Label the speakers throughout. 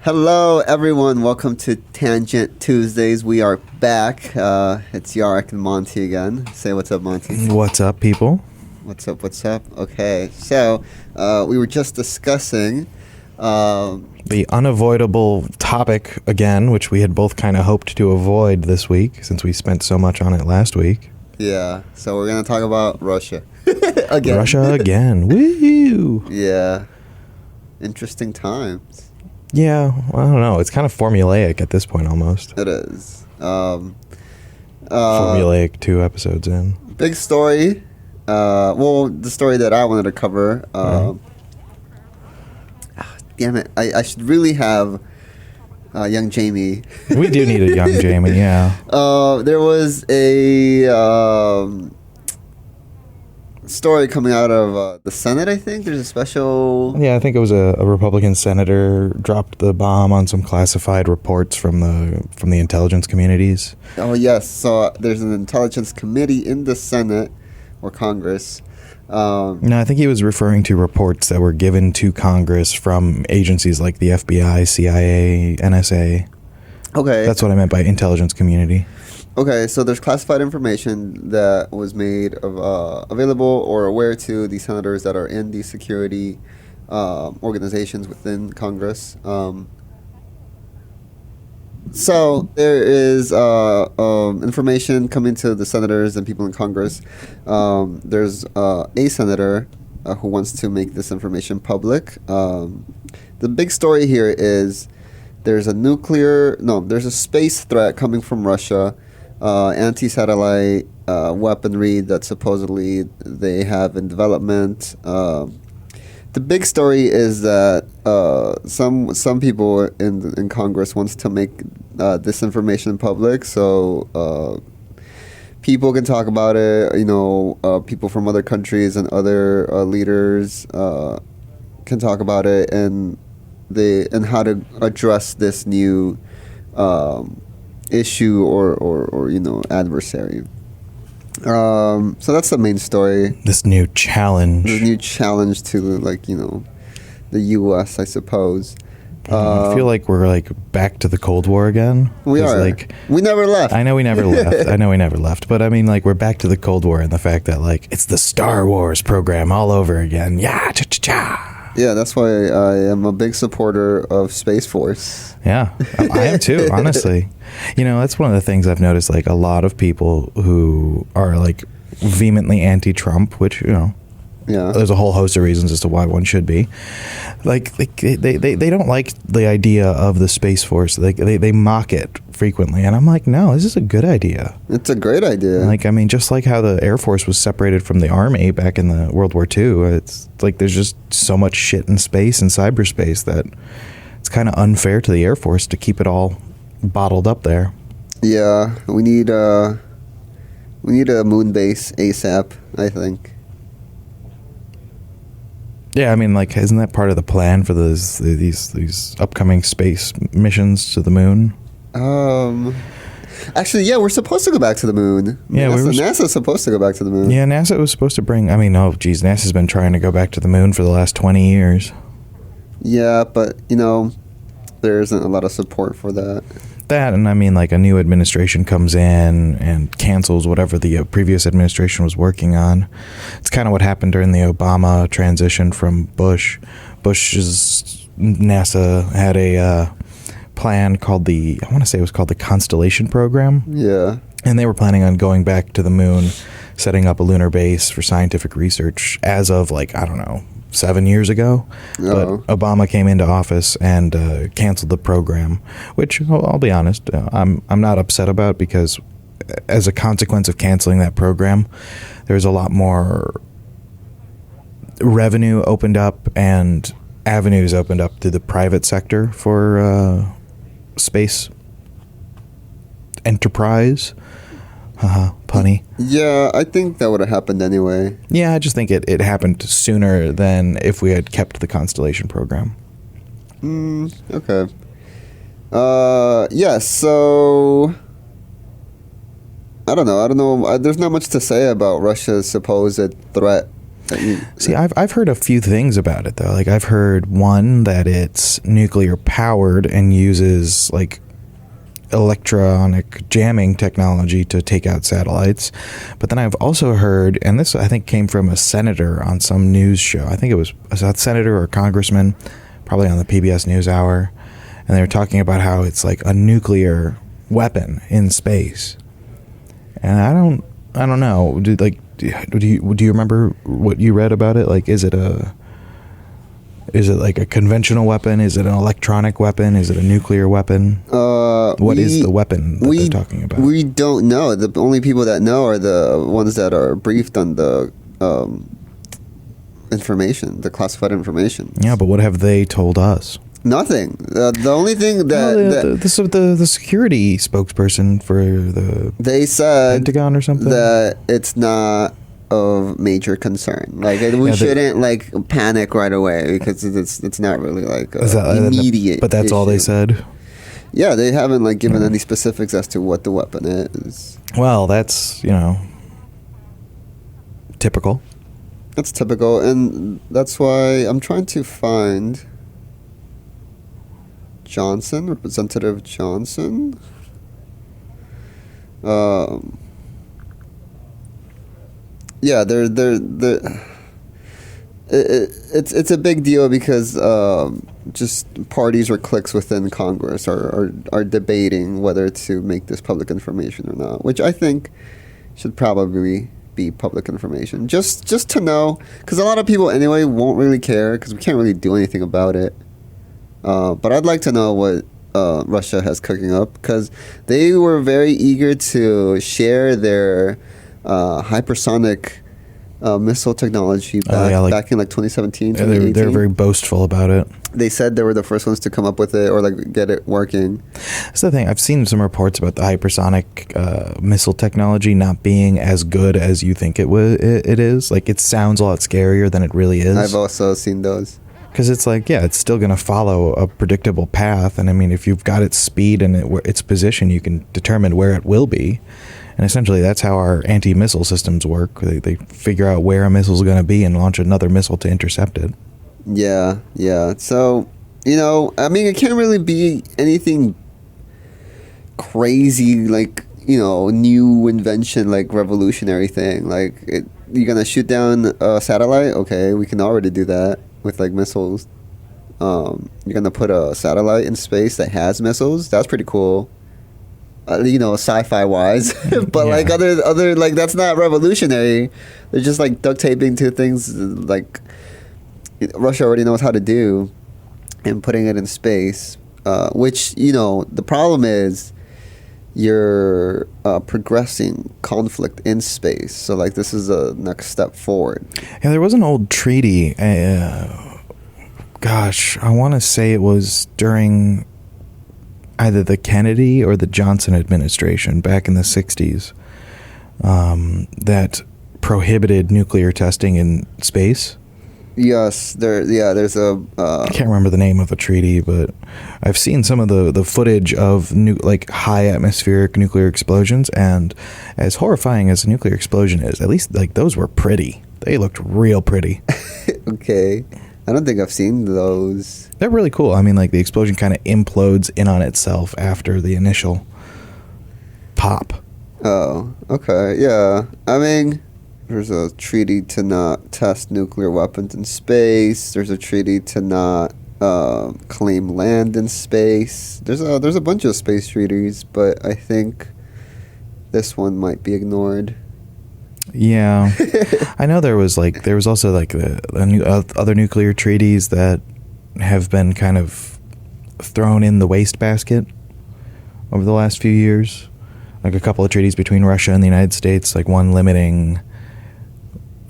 Speaker 1: Hello, everyone. Welcome to Tangent Tuesdays. We are back. It's Yarek and Monty again. Say what's up, Monty.
Speaker 2: What's up, people?
Speaker 1: What's up? What's up? Okay, so we were just discussing
Speaker 2: the unavoidable topic again, which we had both kind of hoped to avoid this week since we spent so much on it last week.
Speaker 1: Yeah, so we're going to talk about Russia. Again.
Speaker 2: Russia again. Woo!
Speaker 1: Yeah. Interesting times.
Speaker 2: Yeah, well, I don't know. It's kind of formulaic at this point almost.
Speaker 1: It is.
Speaker 2: Formulaic 2 episodes in.
Speaker 1: Big story. The story that I wanted to cover. Damn it. I should really have young Jamie.
Speaker 2: We do need a young Jamie, yeah.
Speaker 1: There was a story coming out of the Senate, I think. There's a special...
Speaker 2: Yeah, I think it was a Republican senator dropped the bomb on some classified reports from the intelligence communities.
Speaker 1: Oh, yes. So there's an intelligence committee in the Senate or Congress.
Speaker 2: No, I think he was referring to reports that were given to Congress from agencies like the FBI, CIA, NSA.
Speaker 1: Okay.
Speaker 2: That's what I meant by intelligence community.
Speaker 1: Okay, so there's classified information that was made available or aware to the senators that are in the security organizations within Congress. So there is information coming to the senators and people in Congress. There's a senator who wants to make this information public. The big story here is there's a space threat coming from Russia. Anti-satellite weaponry that supposedly they have in development. The big story is that some people in Congress wants to make this information public, so people can talk about it. People from other countries and other leaders can talk about it and how to address this new issue or adversary. So that's the main story.
Speaker 2: This new challenge.
Speaker 1: To the U.S., I suppose.
Speaker 2: I feel like we're back to the Cold War again.
Speaker 1: We are. We never left.
Speaker 2: I know we never left. But I mean, we're back to the Cold War and the fact that it's the Star Wars program all over again. Yeah, cha-cha-cha.
Speaker 1: Yeah, that's why I am a big supporter of Space Force.
Speaker 2: Yeah, I am too, honestly. That's one of the things I've noticed, a lot of people who are, vehemently anti-Trump, which, yeah, there's a whole host of reasons as to why one should be. They don't like the idea of the Space Force. They mock it frequently. And I'm like, no, this is a good idea.
Speaker 1: It's a great idea.
Speaker 2: Just like how the Air Force was separated from the Army back in the World War II, it's there's just so much shit in space and cyberspace that it's kind of unfair to the Air Force to keep it all bottled up there.
Speaker 1: Yeah, we need a moon base ASAP, I think.
Speaker 2: Yeah, I mean, isn't that part of the plan for these upcoming space missions to the moon?
Speaker 1: Actually, yeah, we're supposed to go back to the moon.
Speaker 2: Yeah,
Speaker 1: NASA's supposed to go back to the moon.
Speaker 2: Yeah, NASA was supposed to bring... NASA's been trying to go back to the moon for the last 20 years.
Speaker 1: Yeah, but, there isn't a lot of support for that.
Speaker 2: That, and a new administration comes in and cancels whatever the previous administration was working on. It's kind of what happened during the Obama transition from Bush. Bush's NASA had a plan called the Constellation Program.
Speaker 1: Yeah.
Speaker 2: And they were planning on going back to the moon, setting up a lunar base for scientific research as of 7 years ago.
Speaker 1: Oh.
Speaker 2: But Obama came into office and canceled the program, which I'll be honest, I'm not upset about, because as a consequence of canceling that program, there's a lot more revenue opened up and avenues opened up to the private sector for space enterprise. Punny.
Speaker 1: Yeah, I think that would have happened anyway.
Speaker 2: Yeah, I just think it happened sooner than if we had kept the Constellation program.
Speaker 1: Okay. Yeah, so... I don't know. There's not much to say about Russia's supposed threat
Speaker 2: See, I've heard a few things about it though. Like I've heard one that it's nuclear powered and uses like electronic jamming technology to take out satellites. But then I've also heard, and this I think came from a senator on some news show. I think it was a senator or a congressman, probably on the PBS NewsHour, and they were talking about how it's like a nuclear weapon in space. And I don't know. Do you remember what you read about it? Like, is it like a conventional weapon? Is it an electronic weapon? Is it a nuclear weapon? What is the weapon that they're talking about?
Speaker 1: We don't know. The only people that know are the ones that are briefed on the information, the classified information.
Speaker 2: Yeah, but what have they told us?
Speaker 1: Nothing. The only thing that
Speaker 2: the security spokesperson for
Speaker 1: they said
Speaker 2: Pentagon or something,
Speaker 1: that it's not of major concern. Like we shouldn't like panic right away because it's not really like immediate.
Speaker 2: But that's
Speaker 1: issue.
Speaker 2: all they said.
Speaker 1: Yeah, they haven't like given any specifics as to what the weapon is.
Speaker 2: Well, that's typical.
Speaker 1: That's typical, and that's why I'm trying to find Representative Johnson. Yeah, it's a big deal because just parties or cliques within Congress are debating whether to make this public information or not, which I think should probably be public information. Just to know, because a lot of people anyway won't really care because we can't really do anything about it. But I'd like to know what Russia has cooking up because they were very eager to share their hypersonic missile technology back in like 2017.
Speaker 2: Yeah, they're very boastful about it.
Speaker 1: They said they were the first ones to come up with it or like get it working.
Speaker 2: That's the thing. I've seen some reports about the hypersonic missile technology not being as good as you think it is. Like it sounds a lot scarier than it really is.
Speaker 1: I've also seen those.
Speaker 2: Because it's like, yeah, it's still going to follow a predictable path. And I mean, if you've got its speed and its position, you can determine where it will be. And essentially, that's how our anti-missile systems work. They figure out where a missile is going to be and launch another missile to intercept it.
Speaker 1: Yeah. So, I mean, it can't really be anything crazy, like, new invention, like revolutionary thing. Like, you're going to shoot down a satellite? Okay, we can already do that with, like, missiles. You're going to put a satellite in space that has missiles? That's pretty cool. Sci-fi wise, but like other like that's not revolutionary. They're just like duct taping two things like Russia already knows how to do, and putting it in space. Which the problem is you're progressing conflict in space. So like this is a next step forward.
Speaker 2: Yeah, there was an old treaty. Gosh, I want to say it was during either the Kennedy or the Johnson administration back in the 60s that prohibited nuclear testing in space.
Speaker 1: Yes, there's a...
Speaker 2: I can't remember the name of the treaty, but I've seen some of the footage of high atmospheric nuclear explosions, and as horrifying as a nuclear explosion is, at least like those were pretty. They looked real pretty.
Speaker 1: Okay. I don't think I've seen those.
Speaker 2: They're really cool. I mean, like the explosion kind of implodes in on itself after the initial pop.
Speaker 1: Oh, okay. Yeah. I mean, there's a treaty to not test nuclear weapons in space. There's a treaty to not claim land in space. There's a bunch of space treaties, but I think this one might be ignored.
Speaker 2: Yeah, I know there was also like the other nuclear treaties that have been kind of thrown in the wastebasket over the last few years. Like a couple of treaties between Russia and the United States, like one limiting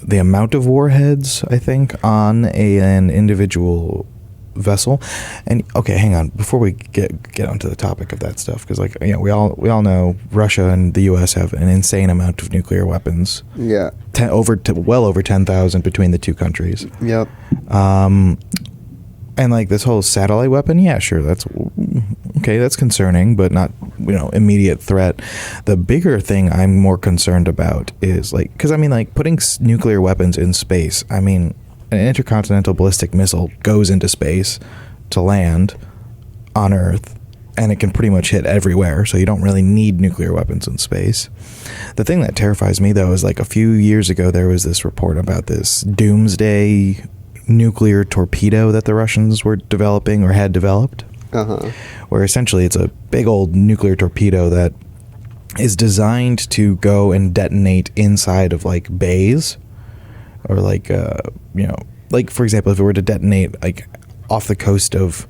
Speaker 2: the amount of warheads, I think, on an individual vessel. And okay, hang on, before we get onto the topic of that stuff, because we all know Russia and the U.S. have an insane amount of nuclear weapons.
Speaker 1: Yeah,
Speaker 2: well over 10,000 between the two countries.
Speaker 1: Yep.
Speaker 2: And like this whole satellite weapon, yeah, sure, that's okay. That's concerning, but not immediate threat. The bigger thing I'm more concerned about is because putting nuclear weapons in space. I mean, an intercontinental ballistic missile goes into space to land on Earth, and it can pretty much hit everywhere, so you don't really need nuclear weapons in space. The thing that terrifies me, though, is a few years ago there was this report about this doomsday nuclear torpedo that the Russians were developing or had developed, where essentially it's a big old nuclear torpedo that is designed to go and detonate inside of bays, or for example, if it were to detonate off the coast of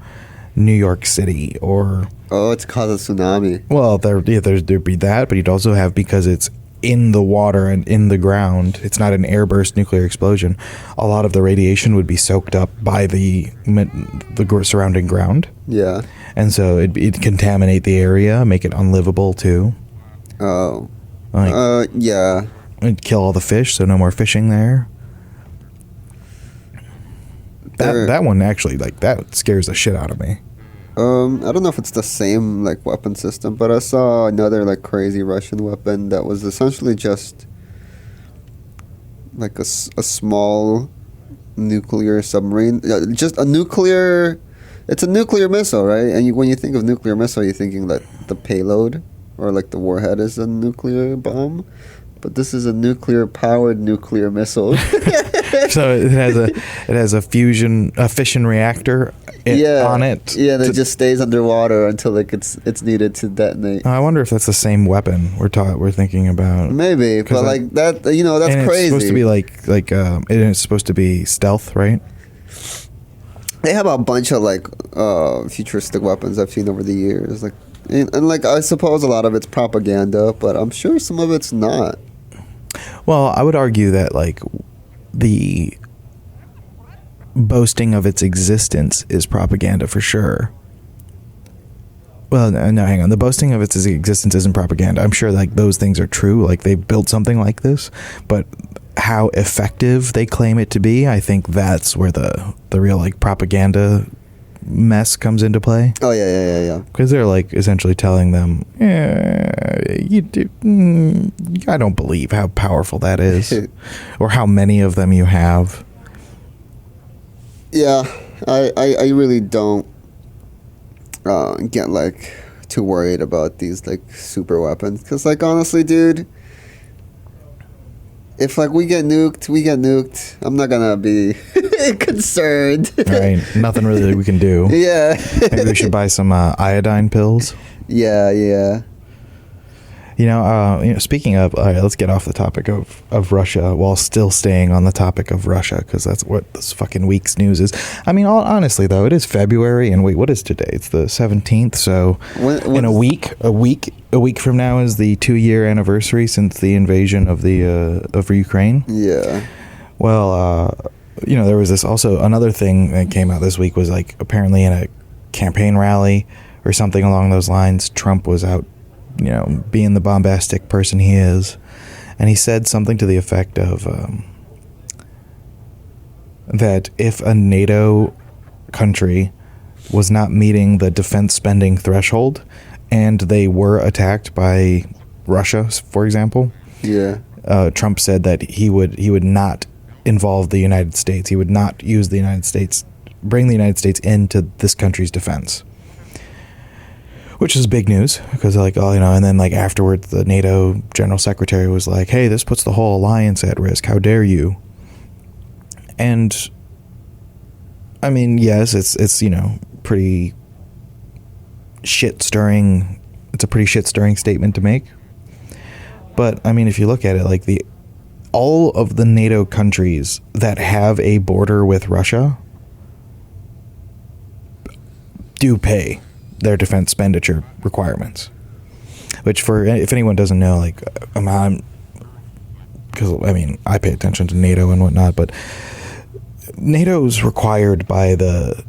Speaker 2: New York City, or
Speaker 1: it's cause a tsunami.
Speaker 2: Well, there'd be that, but you'd also have, because it's in the water and in the ground, it's not an airburst nuclear explosion. A lot of the radiation would be soaked up by the surrounding ground.
Speaker 1: Yeah,
Speaker 2: and so it'd contaminate the area, make it unlivable too.
Speaker 1: Oh, yeah.
Speaker 2: It'd kill all the fish, so no more fishing there. That one actually, that scares the shit out of me.
Speaker 1: I don't know if it's the same weapon system, but I saw another crazy Russian weapon that was essentially just a small nuclear submarine. Just a nuclear. It's a nuclear missile, right? And when you think of nuclear missile, you're thinking that the payload or the warhead is a nuclear bomb. But this is a nuclear-powered nuclear missile.
Speaker 2: So it has a fission reactor on it.
Speaker 1: Yeah, that just stays underwater until it's needed to detonate.
Speaker 2: I wonder if that's the same weapon we're thinking about.
Speaker 1: Maybe, but that that's
Speaker 2: and
Speaker 1: crazy.
Speaker 2: It's supposed to be it's supposed to be stealth, right?
Speaker 1: They have a bunch of futuristic weapons I've seen over the years, and I suppose a lot of it's propaganda, but I'm sure some of it's not.
Speaker 2: Well, I would argue that the boasting of its existence is propaganda for sure. Well, no, hang on. The boasting of its existence isn't propaganda. I'm sure those things are true. They built something like this, but how effective they claim it to be, I think that's where the real propaganda mess comes into play.
Speaker 1: Oh yeah.
Speaker 2: Because they're essentially telling them, I don't believe how powerful that is, or how many of them you have.
Speaker 1: Yeah, I really don't get too worried about these super weapons, because honestly, dude, if we get nuked, I'm not gonna be concerned.
Speaker 2: Right, nothing really we can do.
Speaker 1: Yeah.
Speaker 2: Maybe we should buy some iodine pills.
Speaker 1: Yeah.
Speaker 2: Speaking of, all right, let's get off the topic of Russia while still staying on the topic of Russia, because that's what this fucking week's news is. I mean, honestly though, it is February, and wait, what is today? It's the 17th. So in a week from now is the 2-year anniversary since the invasion of Ukraine.
Speaker 1: Yeah.
Speaker 2: Well, there was another thing that came out this week was apparently in a campaign rally or something along those lines, Trump was out, being the bombastic person he is, and he said something to the effect of that if a NATO country was not meeting the defense spending threshold and they were attacked by Russia, for example, Trump said that he would not involve the United States. He would not use the United States, bring the United States into this country's defense. Which is big news, because and then afterwards the NATO General Secretary was like, hey, this puts the whole alliance at risk. How dare you? And I mean, yes, it's pretty shit-stirring. It's a pretty shit-stirring statement to make. But I mean, if you look at it, all of the NATO countries that have a border with Russia do pay their defense expenditure requirements, which if anyone doesn't know, because I pay attention to NATO and whatnot, but NATO's required by the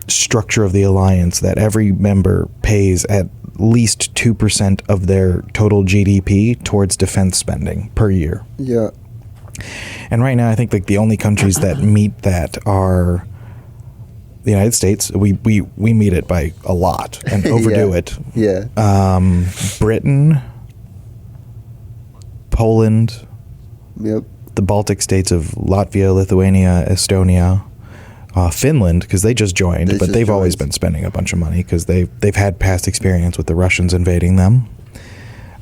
Speaker 2: structure of the alliance that every member pays at least 2% of their total GDP towards defense spending per year.
Speaker 1: Yeah.
Speaker 2: And right now, I think the only countries that meet that are the United States, we meet it by a lot and overdo it.
Speaker 1: Yeah.
Speaker 2: Britain, Poland,
Speaker 1: Yep.
Speaker 2: the Baltic states of Latvia, Lithuania, Estonia, Finland, because they just joined, but they've always been spending a bunch of money because they've had past experience with the Russians invading them.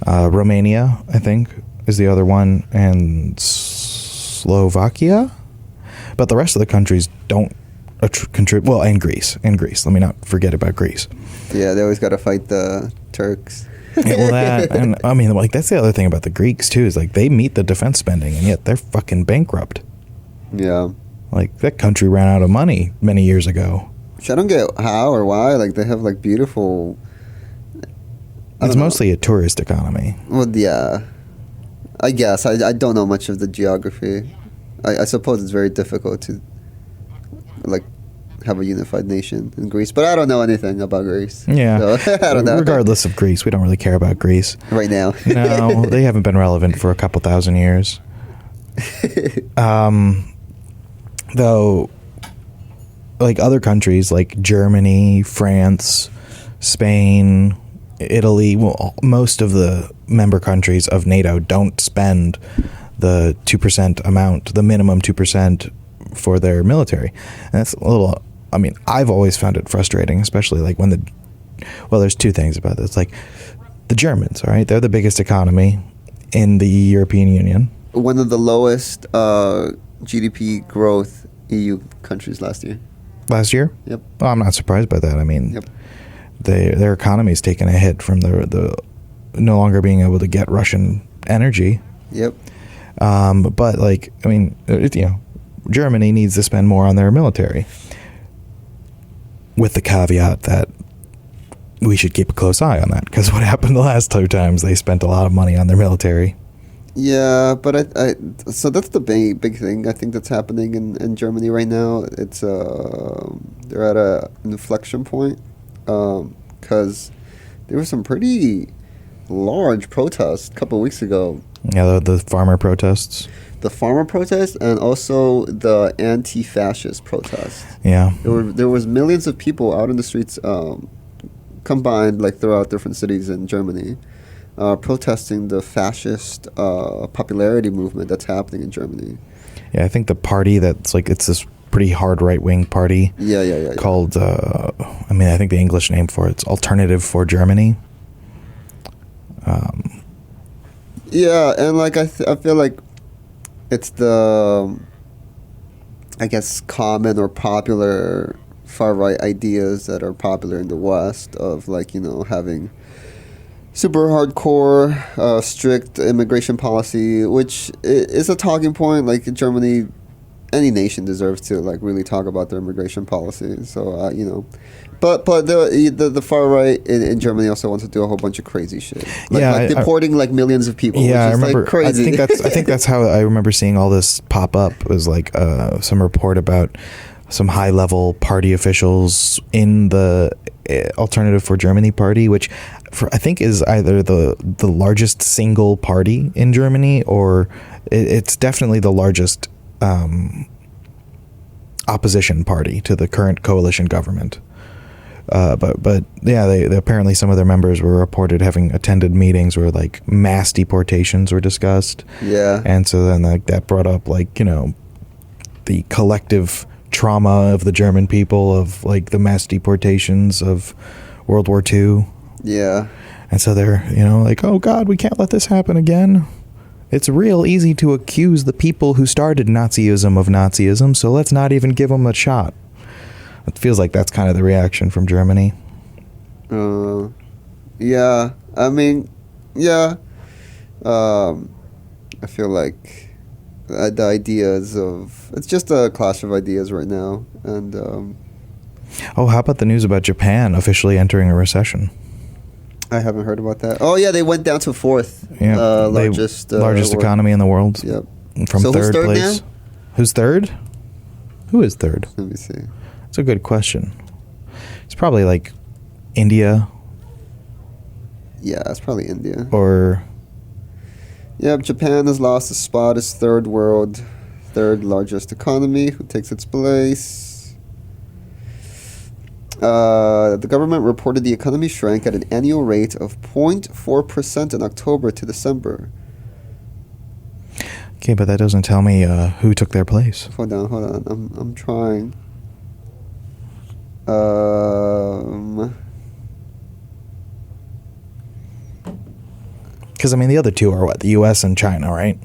Speaker 2: Romania, I think, is the other one, and Slovakia. But the rest of the countries don't contribute. Well, and Greece. Let me not forget about Greece.
Speaker 1: Yeah, they always got to fight the Turks.
Speaker 2: Yeah, well, that, and I mean, like, that's the other thing about the Greeks too, is like they meet the defense spending, and yet they're fucking bankrupt.
Speaker 1: Yeah.
Speaker 2: Like, that country ran out of money many years ago.
Speaker 1: I don't get how or why. Like, they have like beautiful.
Speaker 2: It's mostly a tourist economy.
Speaker 1: Well, yeah. I guess I don't know much of the geography. I suppose it's very difficult to like have a unified nation in Greece, but I don't know anything about Greece.
Speaker 2: Yeah,
Speaker 1: so, I don't know.
Speaker 2: Regardless of Greece, we don't really care about Greece
Speaker 1: right now.
Speaker 2: No, they haven't been relevant for a couple thousand years. Though, like other countries like Germany, France, Spain, Italy, well, most of the member countries of NATO don't spend the 2% amount, the minimum 2% for their military. And that's a little, I mean, I've always found it frustrating, especially like when there's two things about this. Like the Germans, all right? They're the biggest economy in the European Union.
Speaker 1: One of the lowest GDP growth EU countries last year.
Speaker 2: Last year?
Speaker 1: Yep.
Speaker 2: Well, I'm not surprised by that. I mean,
Speaker 1: yep.
Speaker 2: Their economy's taken a hit from the no longer being able to get Russian energy.
Speaker 1: Yep.
Speaker 2: But like, I mean, Germany needs to spend more on their military, with the caveat that we should keep a close eye on that, because what happened the last two times they spent a lot of money on their military.
Speaker 1: Yeah, but so that's the big thing I think that's happening in Germany right now. It's they're at an inflection point because there were some pretty large protests a couple of weeks ago.
Speaker 2: Yeah, the farmer protests. The
Speaker 1: farmer protests and also the anti-fascist protests.
Speaker 2: Yeah.
Speaker 1: There was millions of people out in the streets combined like throughout different cities in Germany protesting the fascist popularity movement that's happening in Germany.
Speaker 2: Yeah, I think the party that's like, it's this pretty hard right-wing party.
Speaker 1: Yeah.
Speaker 2: Called, I mean, I think the English name for it's Alternative for Germany.
Speaker 1: Yeah, and like I feel like it's the, I guess, common or popular far-right ideas that are popular in the West of like, having super hardcore, strict immigration policy, which is a talking point. Like in Germany, any nation deserves to like really talk about their immigration policy. So but the far right in Germany also wants to do a whole bunch of crazy shit. Like deporting like millions of people.
Speaker 2: Yeah,
Speaker 1: which is,
Speaker 2: I remember.
Speaker 1: Like, crazy.
Speaker 2: I think that's how I remember seeing all this pop up. It was like some report about some high level party officials in the Alternative for Germany party, which I think is either the largest single party in Germany, or it's definitely the largest opposition party to the current coalition government. But yeah, they apparently some of their members were reported having attended meetings where like mass deportations were discussed.
Speaker 1: Yeah.
Speaker 2: And so then like that brought up like, the collective trauma of the German people of like the mass deportations of World War II.
Speaker 1: Yeah.
Speaker 2: And so they're, like, oh God, we can't let this happen again. It's real easy to accuse the people who started Nazism of Nazism, so let's not even give them a shot. It feels like that's kind of the reaction from Germany.
Speaker 1: Yeah. I mean, yeah. I feel like the ideas of... It's just a clash of ideas right now. And...
Speaker 2: Oh, how about the news about Japan officially entering a recession?
Speaker 1: I haven't heard about that. Oh, yeah, they went down to fourth largest
Speaker 2: economy in the world.
Speaker 1: Yep.
Speaker 2: From
Speaker 1: so
Speaker 2: third
Speaker 1: who's third
Speaker 2: place.
Speaker 1: now?
Speaker 2: Who's third? Who is third?
Speaker 1: Let me see.
Speaker 2: It's a good question. It's probably like India.
Speaker 1: Yeah, it's probably India.
Speaker 2: Or...
Speaker 1: Yeah, Japan has lost a spot as third largest economy. Who takes its place? The government reported the economy shrank at an annual rate of 0.4% in October to December.
Speaker 2: Okay, but that doesn't tell me who took their place.
Speaker 1: Hold on. I'm trying.
Speaker 2: Because, I mean, the other two are what? The U.S. and China, right?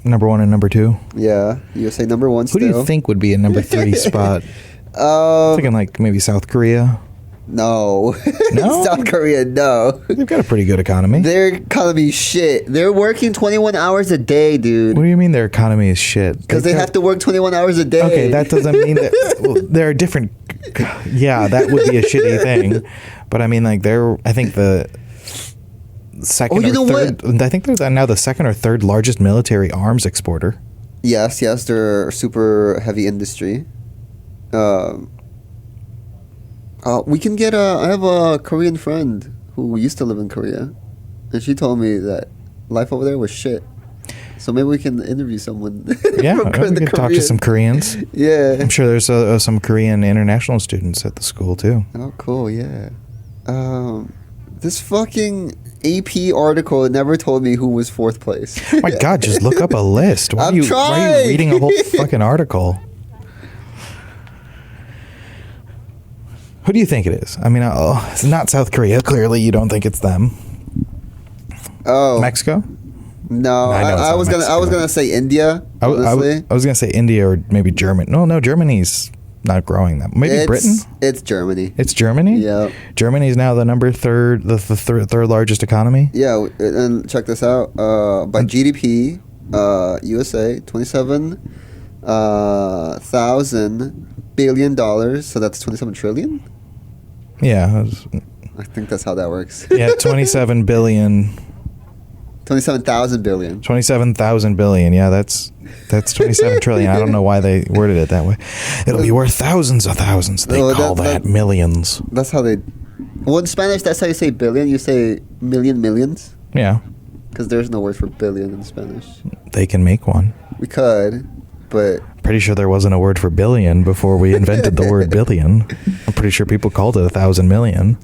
Speaker 2: Number 1 and number 2?
Speaker 1: Yeah, USA number 1 still.
Speaker 2: Who do you think would be a number 3 spot? Thinking like maybe South Korea.
Speaker 1: No.
Speaker 2: No?
Speaker 1: South Korea, no.
Speaker 2: They've got a pretty good economy.
Speaker 1: Their economy is shit. They're working 21 hours a day, dude.
Speaker 2: What do you mean their economy is shit?
Speaker 1: Because they have to work 21 hours a day.
Speaker 2: Okay, that doesn't mean that... Well, there are different... Yeah, that would be a shitty thing. But I mean, like, I think the second or third... What? I think they're now the second or third largest military arms exporter.
Speaker 1: Yes, they're a super heavy industry. We can get I have a Korean friend who used to live in Korea, and she told me that life over there was shit. So maybe we can interview someone.
Speaker 2: Yeah, we can talk to some Koreans.
Speaker 1: Yeah,
Speaker 2: I'm sure there's some Korean international students at the school too.
Speaker 1: Oh, cool. Yeah. This fucking AP article never told me who was 4th place.
Speaker 2: My God, just look up a list. Why are you reading a whole fucking article? Who do you think it is? I mean, it's not South Korea. Clearly, you don't think it's them.
Speaker 1: Oh,
Speaker 2: Mexico?
Speaker 1: No, I was gonna say India. Honestly,
Speaker 2: I was gonna say India or maybe Germany. No, Germany's not growing that. Maybe Britain.
Speaker 1: It's Germany.
Speaker 2: It's Germany.
Speaker 1: Yeah.
Speaker 2: Germany's now the third largest economy.
Speaker 1: Yeah, and check this out. By GDP, USA $27,000 billion. So that's 27 trillion.
Speaker 2: Yeah.
Speaker 1: I think that's how that works.
Speaker 2: Yeah, 27 billion.
Speaker 1: 27,000 billion.
Speaker 2: 27,000 billion. Yeah, that's 27 trillion. I don't know why they worded it that way. It'll be worth thousands of thousands. They call that millions.
Speaker 1: That's how they... Well, in Spanish, that's how you say billion. You say millions.
Speaker 2: Yeah.
Speaker 1: Because there's no word for billion in Spanish.
Speaker 2: They can make one.
Speaker 1: We could, but...
Speaker 2: Pretty sure there wasn't a word for billion before we invented the word billion. I'm pretty sure people called it 1,000 million.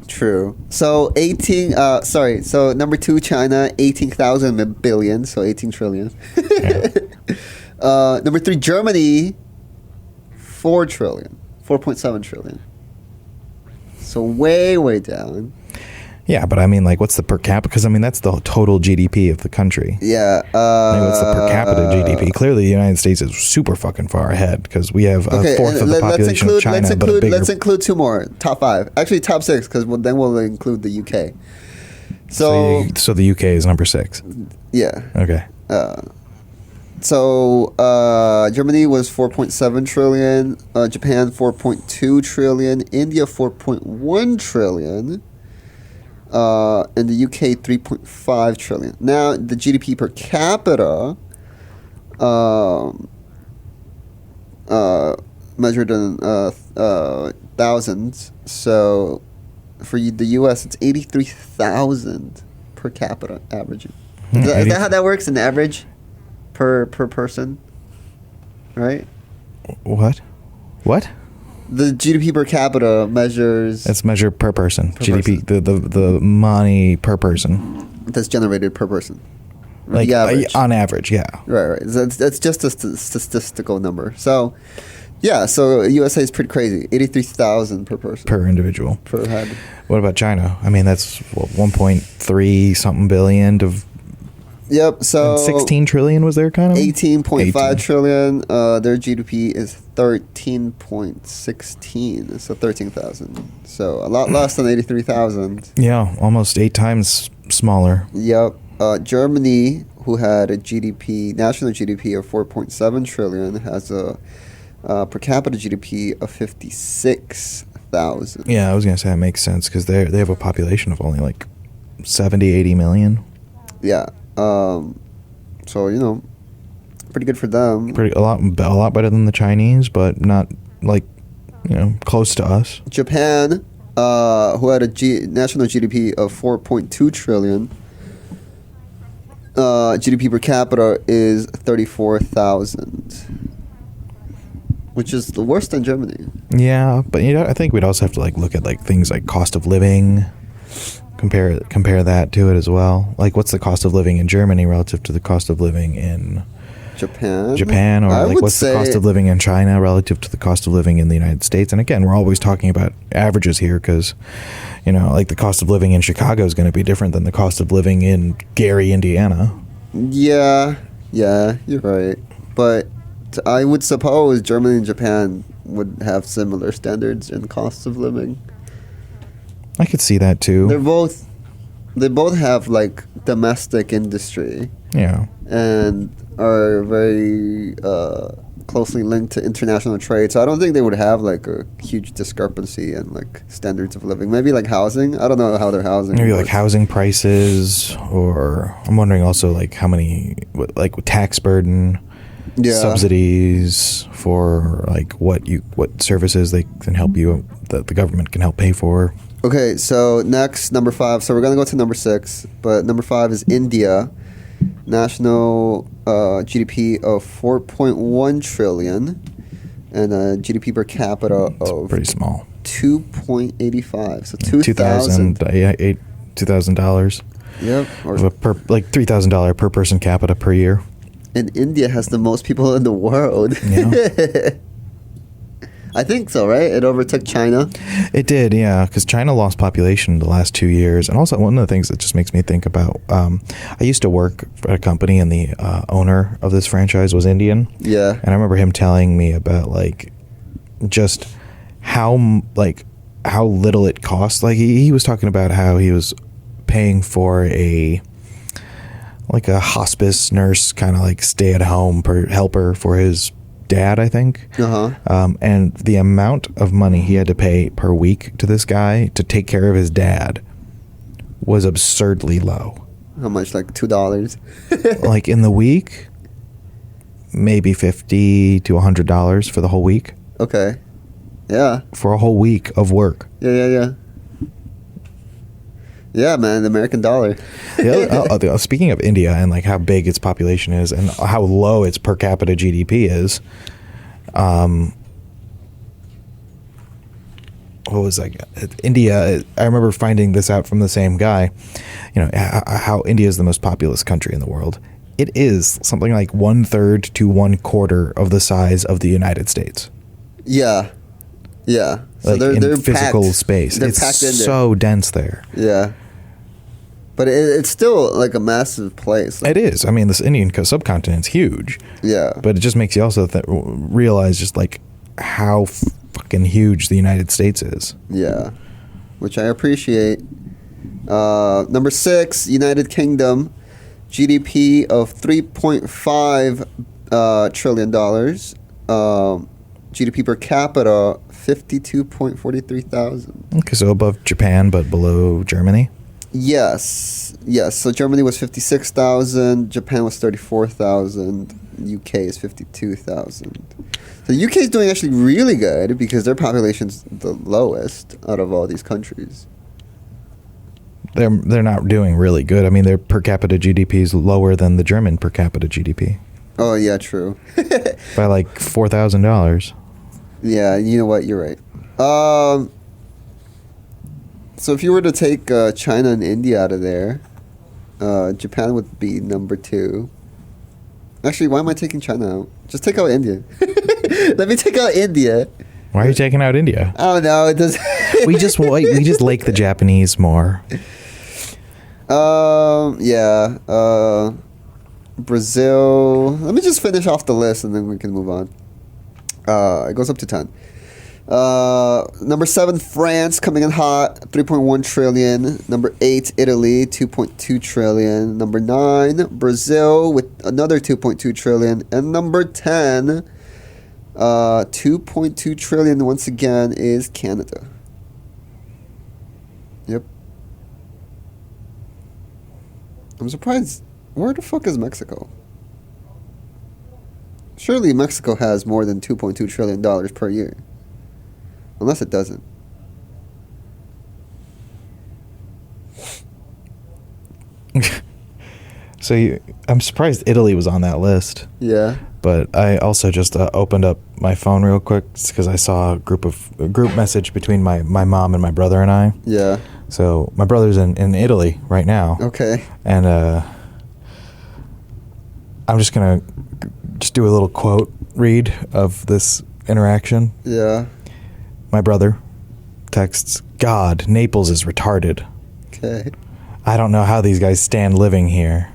Speaker 1: True. So so number 2, China, 18,000 billion, so 18 trillion.
Speaker 2: Yeah.
Speaker 1: Number 3, Germany, 4.7 trillion. So way down.
Speaker 2: Yeah, but I mean, like, what's the per capita? Because I mean, that's the total GDP of the country.
Speaker 1: Yeah.
Speaker 2: What's the per capita GDP? Clearly, the United States is super fucking far ahead because we have a fourth of the population of China.
Speaker 1: Let's include 2 more. Top 5. Actually, top 6, because then we'll include the UK. So
Speaker 2: the UK is number 6.
Speaker 1: Yeah.
Speaker 2: Okay.
Speaker 1: Germany was 4.7 trillion. Japan 4.2 trillion. India 4.1 trillion. And the UK 3.5 trillion. Now the GDP per capita, measured in thousands. So for the US, it's 83,000 per capita averaging. Is that how that works? An average per person, right?
Speaker 2: What?
Speaker 1: The GDP per capita measures...
Speaker 2: It's measured per person. GDP, the money per person.
Speaker 1: That's generated per person.
Speaker 2: Like, on average, yeah.
Speaker 1: Right. That's just a statistical number. So, yeah, so USA is pretty crazy. 83,000 per person.
Speaker 2: Per individual.
Speaker 1: Per head. What
Speaker 2: about China? I mean, that's 1.3 something billion to...
Speaker 1: Yep, so...
Speaker 2: And 16 trillion was their economy?
Speaker 1: 18.5 trillion. Their GDP is 13.16, so 13,000. So a lot less than 83,000.
Speaker 2: Yeah, almost 8 times smaller.
Speaker 1: Yep. Germany, who had a national GDP of 4.7 trillion, has a per capita GDP of 56,000.
Speaker 2: Yeah, I was going to say that makes sense because they have a population of only like 70, 80 million.
Speaker 1: Yeah. So, pretty good for them.
Speaker 2: A lot better than the Chinese, but not like, close to us.
Speaker 1: Japan, who had a national GDP of 4.2 trillion, GDP per capita is 34,000. which is the worst in Germany.
Speaker 2: Yeah, but I think we'd also have to look at things like cost of living, compare that to it as well. Like, what's the cost of living in Germany relative to the cost of living in Japan, or what's the cost of living in China relative to the cost of living in the United States? And again, we're always talking about averages here because, the cost of living in Chicago is going to be different than the cost of living in Gary, Indiana.
Speaker 1: Yeah, you're right. But I would suppose Germany and Japan would have similar standards in costs of living.
Speaker 2: I could see that too.
Speaker 1: They both have domestic industry.
Speaker 2: Yeah.
Speaker 1: And are very closely linked to international trade. So I don't think they would have a huge discrepancy in standards of living. Maybe housing. I don't know how their housing.
Speaker 2: Maybe
Speaker 1: works.
Speaker 2: Housing prices, or I'm wondering also how many tax burden. Yeah. Subsidies for what services they can help you that the government can help pay for.
Speaker 1: Okay, so next, number 5. So we're gonna go to number 6, but number 5 is India. National GDP of 4.1 trillion and a GDP per capita of
Speaker 2: pretty small,
Speaker 1: 2.85. So
Speaker 2: $2,000.
Speaker 1: Yep,
Speaker 2: or $3,000 per person capita per year.
Speaker 1: And India has the most people in the world. Yeah. I think so, right? It overtook China.
Speaker 2: It did, yeah, because China lost population the last 2 years. And also, one of the things that just makes me think about, I used to work at a company, and the owner of this franchise was Indian.
Speaker 1: Yeah.
Speaker 2: And I remember him telling me about, just how little it costs. He was talking about how he was paying for a hospice nurse, kind of stay-at-home helper for his dad, I think. And the amount of money he had to pay per week to this guy to take care of his dad was absurdly low.
Speaker 1: How much? $2?
Speaker 2: In the week, maybe $50 to $100 for the whole week.
Speaker 1: Okay. Yeah.
Speaker 2: For a whole week of work.
Speaker 1: Yeah. Yeah, man, the American dollar.
Speaker 2: Speaking of India and how big its population is and how low its per capita GDP is, what was India? I remember finding this out from the same guy. How India is the most populous country in the world. It is something like 1/3 to 1/4 of the size of the United States.
Speaker 1: Yeah. So they're
Speaker 2: physical
Speaker 1: packed.
Speaker 2: space. It's
Speaker 1: packed in
Speaker 2: so dense there.
Speaker 1: Yeah. But it's still a massive place.
Speaker 2: It is. I mean, this Indian subcontinent's huge.
Speaker 1: Yeah.
Speaker 2: But it just makes you also realize just how fucking huge the United States is.
Speaker 1: Yeah. Which I appreciate. Number 6, United Kingdom. GDP of $3.5 trillion. GDP per capita, 52.43 thousand.
Speaker 2: Okay, so above Japan, but below Germany?
Speaker 1: Yes. So Germany was 56,000, Japan was 34,000, UK is 52,000. So the UK is doing actually really good because their population's the lowest out of all these countries.
Speaker 2: They're not doing really good. I mean, their per capita GDP is lower than the German per capita GDP.
Speaker 1: Oh, yeah, true.
Speaker 2: By $4,000.
Speaker 1: Yeah, you know what? You're right. So if you were to take China and India out of there, Japan would be number 2. Actually, why am I taking China out? Just take out India. Let me take out India.
Speaker 2: Why are you taking out India?
Speaker 1: I don't know. It does.
Speaker 2: we just like the Japanese more.
Speaker 1: Yeah. Brazil. Let me just finish off the list and then we can move on. It goes up to 10. Number 7, France, coming in hot, 3.1 trillion. Number 8, Italy, 2.2 trillion. Number 9, Brazil with another 2.2 trillion. And number 10, 2.2 trillion once again is Canada. Yep. I'm surprised. Where the fuck is Mexico? Surely Mexico has more than $2.2 trillion per year. Unless it doesn't.
Speaker 2: I'm surprised Italy was on that list.
Speaker 1: Yeah.
Speaker 2: But I also just opened up my phone real quick because I saw a group message between my mom and my brother and I.
Speaker 1: Yeah.
Speaker 2: So my brother's in Italy right now.
Speaker 1: Okay.
Speaker 2: And I'm just gonna do a little quote read of this interaction.
Speaker 1: Yeah.
Speaker 2: My brother texts, "God, Naples is retarded.
Speaker 1: Okay.
Speaker 2: I don't know how these guys stand living here."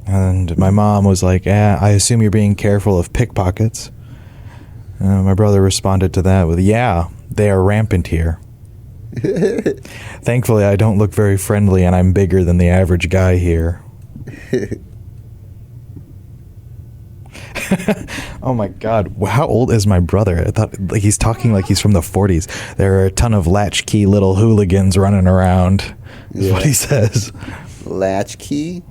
Speaker 2: And my mom was like, "I assume you're being careful of pickpockets." My brother responded to that with, "Yeah, they are rampant here. Thankfully, I don't look very friendly and I'm bigger than the average guy here." Oh my God. How old is my brother? I thought like he's talking like he's from the 40s. There are a ton of latchkey little hooligans running around, is what he says.
Speaker 1: Latchkey?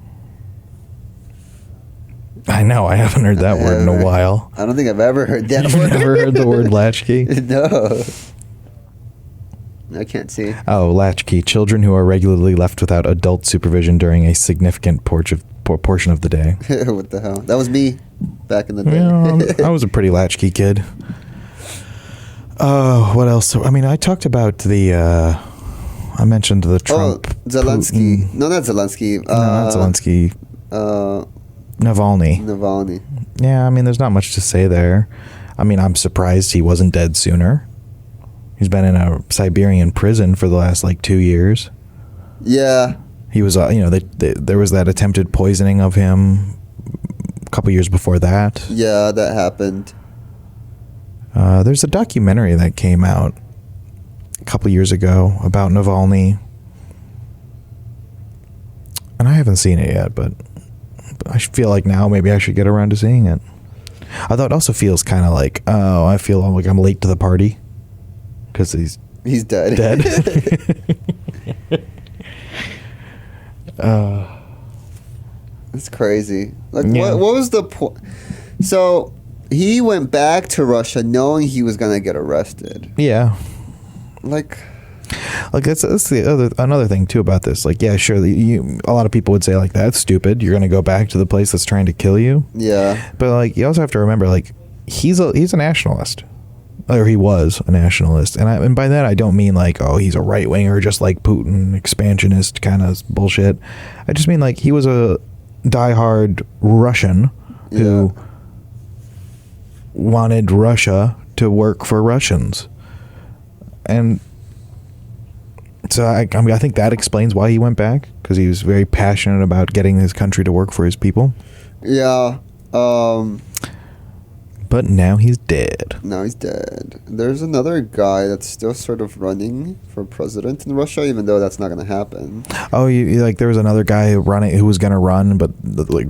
Speaker 2: I know. I haven't heard that word in a while.
Speaker 1: I don't think I've ever heard that word.
Speaker 2: Never heard the word latchkey?
Speaker 1: No. I can't see.
Speaker 2: Oh, latchkey. Children who are regularly left without adult supervision during a significant portion of the day.
Speaker 1: What the hell? That was me back in the day.
Speaker 2: Yeah, I was a pretty latchkey kid. What else? I mean, I talked about I mentioned the Trump.
Speaker 1: Oh, Zelensky.
Speaker 2: Putin.
Speaker 1: No, not Zelensky.
Speaker 2: No, not Zelensky. Navalny. Yeah, I mean, there's not much to say there. I mean, I'm surprised he wasn't dead sooner. He's been in a Siberian prison for the last 2 years.
Speaker 1: Yeah.
Speaker 2: He was, there was that attempted poisoning of him a couple years before that.
Speaker 1: Yeah, that happened.
Speaker 2: There's a documentary that came out a couple years ago about Navalny. And I haven't seen it yet, but I feel like now maybe I should get around to seeing it. Although it also feels kind of like, I feel like I'm late to the party because he's
Speaker 1: dead. It's crazy. Like, what was the point? So he went back to Russia knowing he was gonna get arrested.
Speaker 2: Yeah.
Speaker 1: Like
Speaker 2: that's another thing too about this. Like, yeah, sure, a lot of people would say like that's stupid. You're gonna go back to the place that's trying to kill you.
Speaker 1: Yeah.
Speaker 2: But you also have to remember he's a nationalist, or he was a nationalist, and by that I don't mean he's a right winger just like Putin, expansionist kind of bullshit. I just mean he was a diehard Russian who wanted Russia to work for Russians, and so I think that explains why he went back, because he was very passionate about getting his country to work for his people.
Speaker 1: Yeah.
Speaker 2: But now he's dead.
Speaker 1: Now he's dead. There's another guy that's still sort of running for president in Russia, even though that's not going to happen.
Speaker 2: Oh, there was another guy who was going to run, but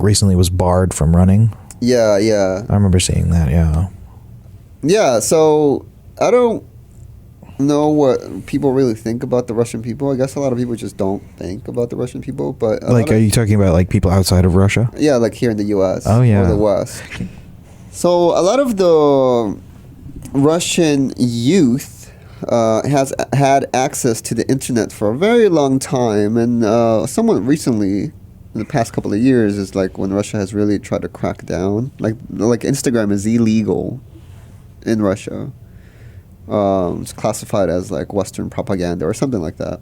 Speaker 2: recently was barred from running.
Speaker 1: Yeah, yeah.
Speaker 2: I remember seeing that. Yeah. Yeah.
Speaker 1: So I don't know what people really think about the Russian people. I guess a lot of people just don't think about the Russian people. But
Speaker 2: are you talking about people outside of Russia?
Speaker 1: Yeah, here in the U.S.
Speaker 2: Oh yeah.
Speaker 1: Or the West. So a lot of the Russian youth has had access to the internet for a very long time, and somewhat recently, in the past couple of years, is when Russia has really tried to crack down. Like Instagram is illegal in Russia. It's classified as Western propaganda or something like that.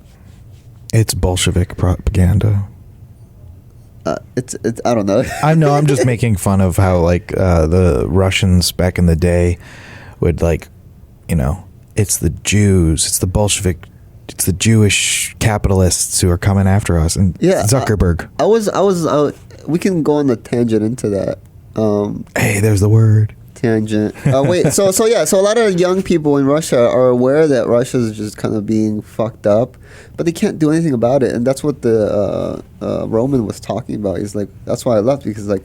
Speaker 2: It's Bolshevik propaganda.
Speaker 1: It's I don't know.
Speaker 2: I know. I'm just making fun of how the Russians back in the day would it's the Jews, it's the Bolshevik, it's the Jewish capitalists who are coming after us, and Zuckerberg.
Speaker 1: I was we can go on a tangent into that.
Speaker 2: Hey, there's the word.
Speaker 1: Tangent. Wait. So a lot of young people in Russia are aware that Russia is just kind of being fucked up, but they can't do anything about it, and that's what the Roman was talking about. He's that's why I left, because a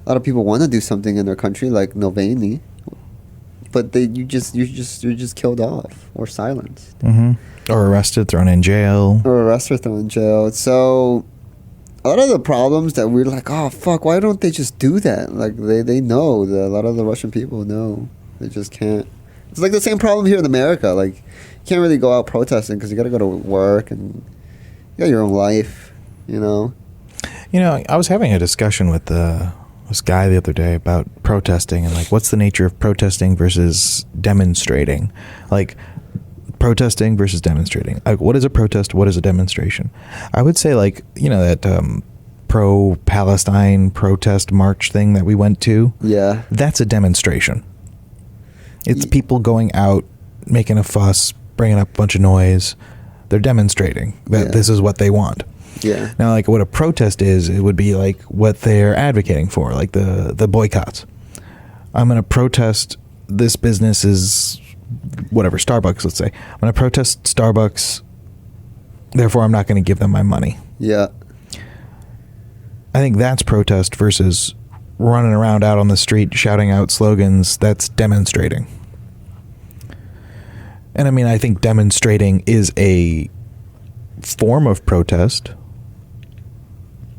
Speaker 1: lot of people want to do something in their country, like Navalny, but you're just killed off or silenced,
Speaker 2: or arrested, thrown in jail,
Speaker 1: So a lot of the problems that we're oh fuck, why don't they just do that? They know that a lot of the Russian people know they just can't. It's the same problem here in America. You can't really go out protesting because you got to go to work and you got your own life,
Speaker 2: You know, I was having a discussion with this guy the other day about protesting and like what's the nature of protesting versus demonstrating. Like protesting versus demonstrating. Like what is a protest? What is a demonstration? I would say like, you know, that pro-Palestine protest march thing that we went to.
Speaker 1: Yeah.
Speaker 2: That's a demonstration. It's people going out, making a fuss, bringing up a bunch of noise. They're demonstrating that this is what they want.
Speaker 1: Yeah.
Speaker 2: Now, like what a protest is, it would be like what they're advocating for, like the boycotts. I'm going to protest this business is whatever, Starbucks, let's say. I'm going to protest Starbucks, therefore I'm not going to give them my money.
Speaker 1: Yeah.
Speaker 2: I think that's protest versus running around out on the street shouting out slogans. That's demonstrating. And I mean, I think demonstrating is a form of protest.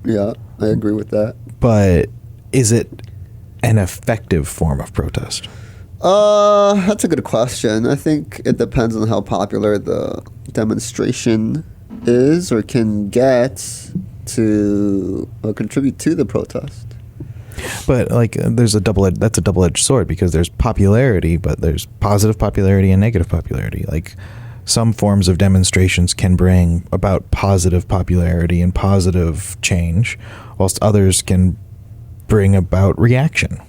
Speaker 1: Yeah, I agree with that.
Speaker 2: But is it an effective form of protest?
Speaker 1: That's a good question. I think it depends on how popular the demonstration is or can get to contribute to the protest.
Speaker 2: But like, that's a double-edged sword, because there's popularity, but there's positive popularity and negative popularity. Like, some forms of demonstrations can bring about positive popularity and positive change, whilst others can bring about reaction.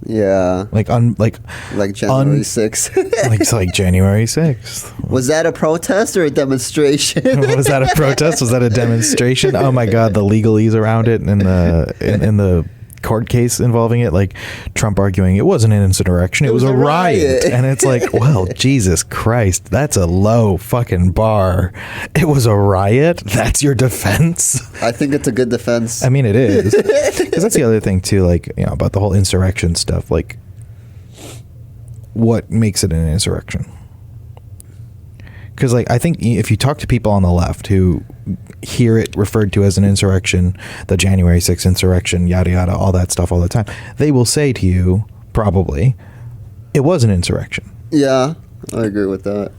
Speaker 1: Yeah.
Speaker 2: Like January
Speaker 1: 6th.
Speaker 2: like January 6th.
Speaker 1: Was that a protest or a demonstration?
Speaker 2: Was that a protest? Was that a demonstration? Oh my God, the legalese around it and the court case involving it, like Trump arguing it wasn't an insurrection, it was a riot. And it's like, well, Jesus Christ, that's a low fucking bar. It was a riot? That's your defense?
Speaker 1: I think it's a good defense.
Speaker 2: I mean, it is. Because that's the other thing too, like, you know, about the whole insurrection stuff. Like, what makes it an insurrection? Because, like, I think if you talk to people on the left who hear it referred to as an insurrection, the January 6th insurrection, yada, yada, all that stuff all the time, they will say to you, probably, it was an insurrection.
Speaker 1: Yeah, I agree with that.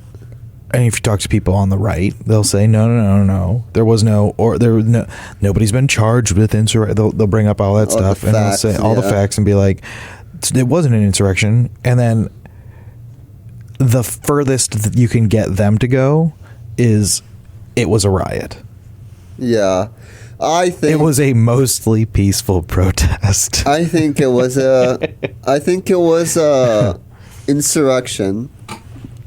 Speaker 2: And if you talk to people on the right, they'll say, no. There was nobody's been charged with insurrection. They'll bring up all that stuff and they'll say all the facts and be like, it wasn't an insurrection. And then the furthest that you can get them to go is it was a riot.
Speaker 1: Yeah. I think
Speaker 2: it was a mostly peaceful protest.
Speaker 1: I think it was a insurrection,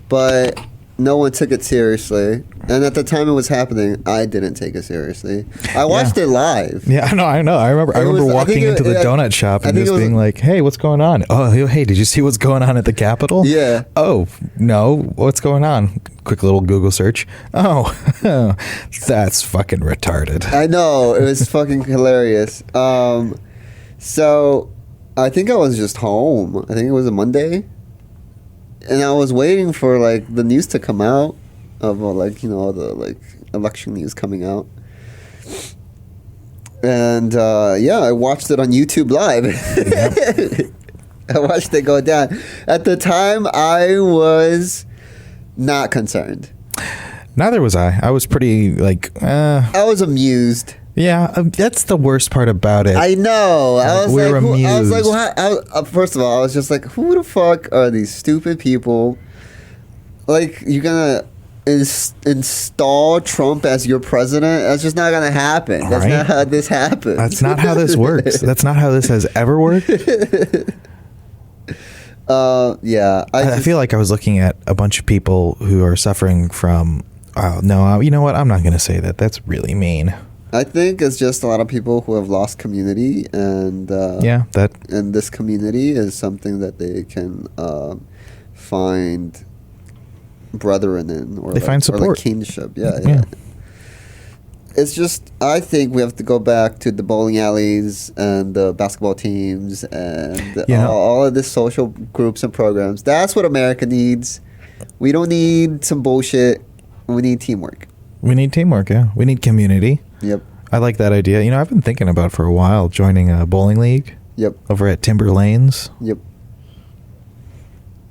Speaker 1: but no one took it seriously. And at the time it was happening, I didn't take it seriously. I watched it live.
Speaker 2: Yeah, I know. I remember walking into the donut shop and just being like, hey, what's going on? Oh, hey, did you see what's going on at the Capitol?
Speaker 1: Yeah.
Speaker 2: Oh, no, what's going on? Quick little Google search. Oh, that's fucking retarded.
Speaker 1: I know. It was fucking hilarious. So I think I was just home. I think it was a Monday. And I was waiting for, like, the news to come out of, like, you know, the, like, election news coming out. And, I watched it on YouTube Live. Yep. I watched it go down. At the time, I was not concerned.
Speaker 2: Neither was I. I was pretty, like,
Speaker 1: I was amused.
Speaker 2: Yeah, that's the worst part about it.
Speaker 1: I know. I was like,
Speaker 2: what?
Speaker 1: First of all, I was just like, who the fuck are these stupid people? Like, you're gonna install Trump as your president? That's just not gonna happen. That's not how this happens.
Speaker 2: That's not how this works. That's not how this has ever worked.
Speaker 1: Yeah.
Speaker 2: I feel like I was looking at a bunch of people who are suffering from. Oh no! You know what? I'm not gonna say that. That's really mean.
Speaker 1: I think it's just a lot of people who have lost community, and and this community is something that they can find brethren in, or
Speaker 2: they find support,
Speaker 1: or like kinship. Yeah. It's just, I think we have to go back to the bowling alleys and the basketball teams and all of the social groups and programs. That's what America needs. We don't need some bullshit. We need teamwork.
Speaker 2: We need teamwork. Yeah, we need community.
Speaker 1: Yep.
Speaker 2: I like that idea. You know, I've been thinking about for a while joining a bowling league.
Speaker 1: Yep.
Speaker 2: Over at Timber Lanes.
Speaker 1: Yep.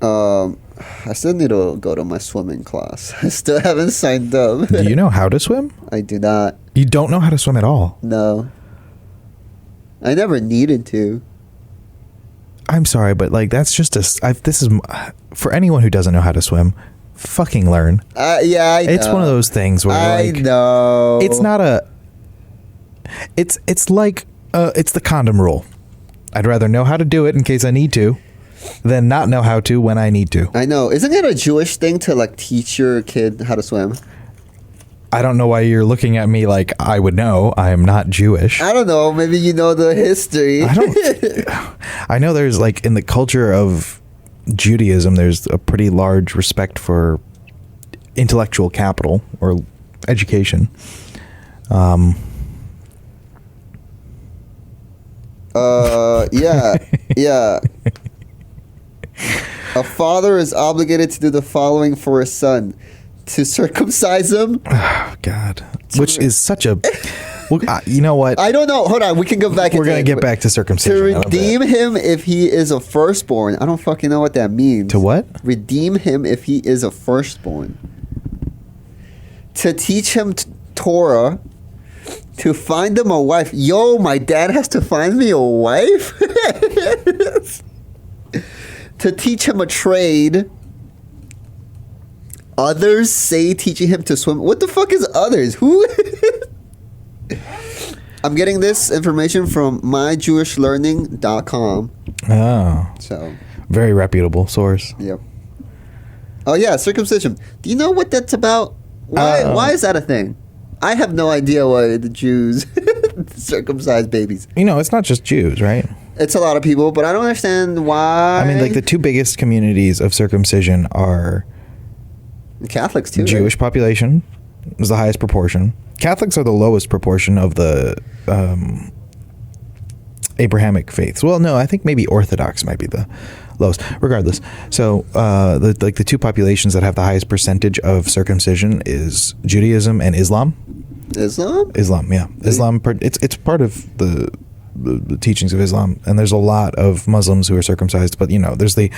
Speaker 1: I still need to go to my swimming class. I still haven't signed up.
Speaker 2: Do you know how to swim?
Speaker 1: I do not.
Speaker 2: You don't know how to swim at all?
Speaker 1: No. I never needed to.
Speaker 2: I'm sorry, but like this is for anyone who doesn't know how to swim. Fucking learn.
Speaker 1: Yeah, I know.
Speaker 2: It's one of those things where
Speaker 1: I know.
Speaker 2: It's not a. It's like it's the condom rule. I'd rather know how to do it in case I need to, than not know how to when I need to.
Speaker 1: I know. Isn't it a Jewish thing to like teach your kid how to swim?
Speaker 2: I don't know why you're looking at me like I would know. I am not Jewish.
Speaker 1: I don't know. Maybe you know the history.
Speaker 2: I know there's like in the culture of Judaism, there's a pretty large respect for intellectual capital or education. Yeah. A father is obligated to do the following for his son: to circumcise him. Oh God, which is such a. Well, you know what?
Speaker 1: I don't know. Hold on, we can go back.
Speaker 2: We're gonna get back to circumcision.
Speaker 1: To redeem him if he is a firstborn. I don't fucking know what that means.
Speaker 2: To what?
Speaker 1: Redeem him if he is a firstborn. To teach him Torah. To find him a wife. Yo, my dad has to find me a wife? To teach him a trade. Others say teaching him to swim. What the fuck is others? Who? I'm getting this information from myjewishlearning.com.
Speaker 2: Oh.
Speaker 1: So.
Speaker 2: Very reputable source.
Speaker 1: Yep. Oh, yeah, circumcision. Do you know what that's about? Why is that a thing? I have no idea why the Jews circumcise babies.
Speaker 2: You know, it's not just Jews, right?
Speaker 1: It's a lot of people, but I don't understand why.
Speaker 2: I mean, like the two biggest communities of circumcision are
Speaker 1: Catholics too.
Speaker 2: Jewish population is the highest proportion. Catholics are the lowest proportion of the Abrahamic faiths. Well, no, I think maybe Orthodox might be the lowest. Regardless, so the two populations that have the highest percentage of circumcision is Judaism and Islam. Islam, yeah. Islam. It's part of the teachings of Islam, and there's a lot of Muslims who are circumcised. But you know, there's the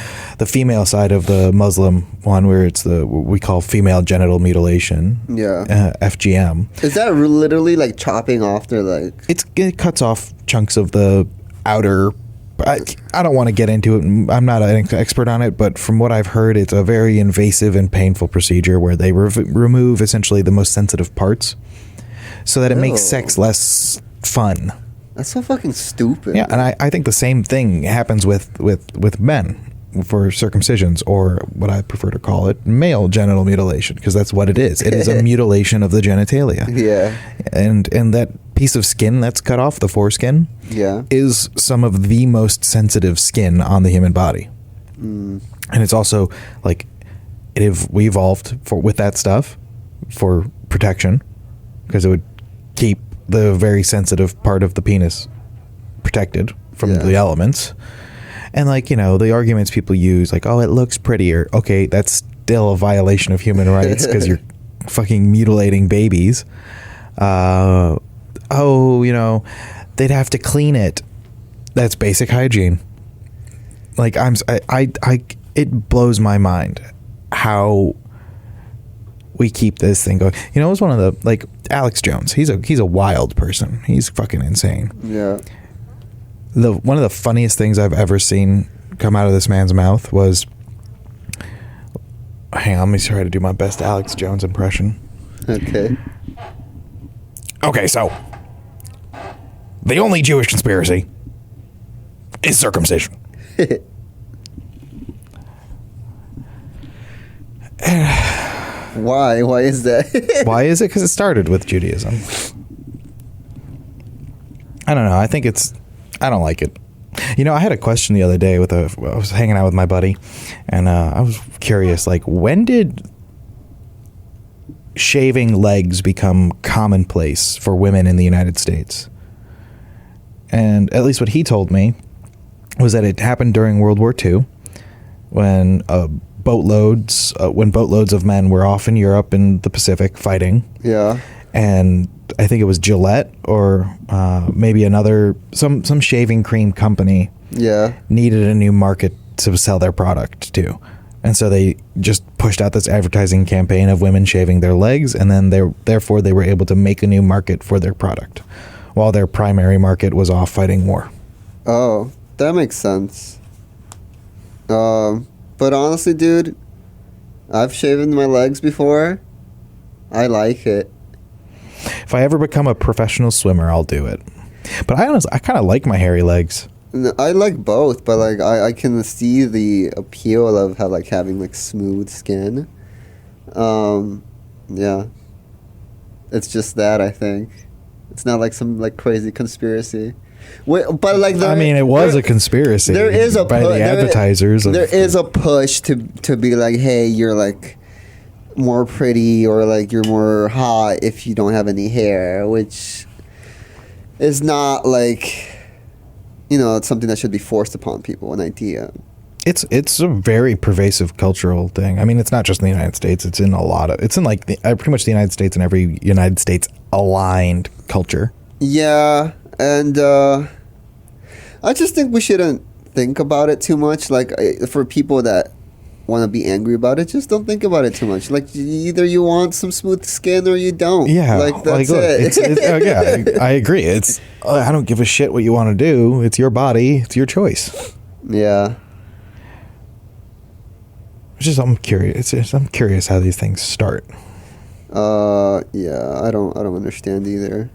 Speaker 2: female side of the Muslim one where it's what we call female genital mutilation.
Speaker 1: Yeah.
Speaker 2: FGM.
Speaker 1: Is that literally like chopping off their like?
Speaker 2: It cuts off chunks of the outer. I don't want to get into it. I'm not an expert on it, but from what I've heard, it's a very invasive and painful procedure where they remove essentially the most sensitive parts, so that it makes sex less fun.
Speaker 1: That's so fucking stupid.
Speaker 2: Yeah, and I think the same thing happens with men for circumcisions, or what I prefer to call it, male genital mutilation, because that's what it is. It is a mutilation of the genitalia.
Speaker 1: Yeah.
Speaker 2: And that piece of skin that's cut off, the foreskin, is some of the most sensitive skin on the human body. And it's also like we evolved with that stuff for protection, because it would keep the very sensitive part of the penis protected from the elements. And like, you know, the arguments people use, like, oh, it looks prettier. Okay, that's still a violation of human rights because you're fucking mutilating babies. You know, they'd have to clean it. That's basic hygiene. Like, it blows my mind how we keep this thing going. You know, it was one of the, like, Alex Jones. He's a wild person. He's fucking insane.
Speaker 1: Yeah.
Speaker 2: One of the funniest things I've ever seen come out of this man's mouth was, hang on, let me try to do my best Alex Jones impression. Okay, so the only Jewish conspiracy is circumcision.
Speaker 1: Why? Why is that?
Speaker 2: Why is it? Because it started with Judaism. I don't know. I don't like it. You know, I had a question the other day I was hanging out with my buddy, and I was curious, like, when did shaving legs become commonplace for women in the United States? And at least what he told me was that it happened during World War II, when boatloads of men were off in Europe and the Pacific fighting.
Speaker 1: Yeah.
Speaker 2: And I think it was Gillette or maybe some shaving cream company needed a new market to sell their product to. And so they just pushed out this advertising campaign of women shaving their legs, and then therefore they were able to make a new market for their product. while their primary market was off fighting war.
Speaker 1: Oh, that makes sense. But honestly, dude, I've shaven my legs before. I like it.
Speaker 2: If I ever become a professional swimmer, I'll do it. But I kind of like my hairy legs.
Speaker 1: I like both, but like I can see the appeal of having like smooth skin. Yeah. It's just that, I think. It's not like some like crazy conspiracy. But like
Speaker 2: it was a conspiracy.
Speaker 1: There is a
Speaker 2: by the advertisers.
Speaker 1: There is a push to be like, hey, you're like more pretty or like you're more hot if you don't have any hair, which is not like, it's something that should be forced upon people, an idea.
Speaker 2: It's a very pervasive cultural thing. I mean, it's not just in the United States. It's in like pretty much the United States and every United States aligned culture.
Speaker 1: Yeah, and I just think we shouldn't think about it too much. Like, for people that want to be angry about it, just don't think about it too much. Like, either you want some smooth skin or you don't.
Speaker 2: Yeah,
Speaker 1: like that's it.
Speaker 2: Yeah, I agree. I don't give a shit what you want to do. It's your body. It's your choice.
Speaker 1: Yeah.
Speaker 2: I'm curious how these things start.
Speaker 1: Yeah, I don't understand either.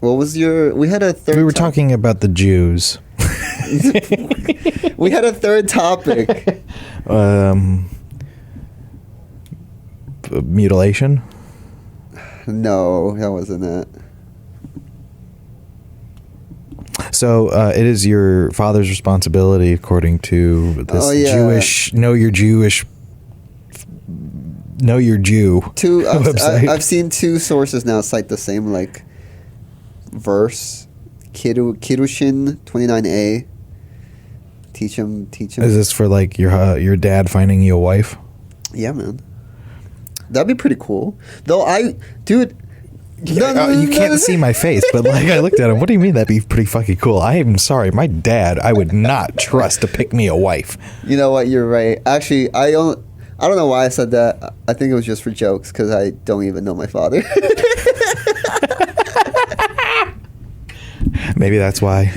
Speaker 1: What was we had a third.
Speaker 2: We were talking about the Jews.
Speaker 1: We had a third topic.
Speaker 2: Mutilation?
Speaker 1: No, that wasn't it.
Speaker 2: So it is your father's responsibility, according to this Jewish Know Your Jew website.
Speaker 1: I've seen two sources now cite the same like verse, Kiddushin 29a. Teach him.
Speaker 2: Is this for like your dad finding you a wife?
Speaker 1: Yeah, man. That'd be pretty cool. Though dude.
Speaker 2: You can't see my face, but like I looked at him. What do you mean that'd be pretty fucking cool? I am sorry, my dad, I would not trust to pick me a wife.
Speaker 1: You know what? You're right. Actually, I don't know why I said that. I think it was just for jokes because I don't even know my father.
Speaker 2: Maybe that's why.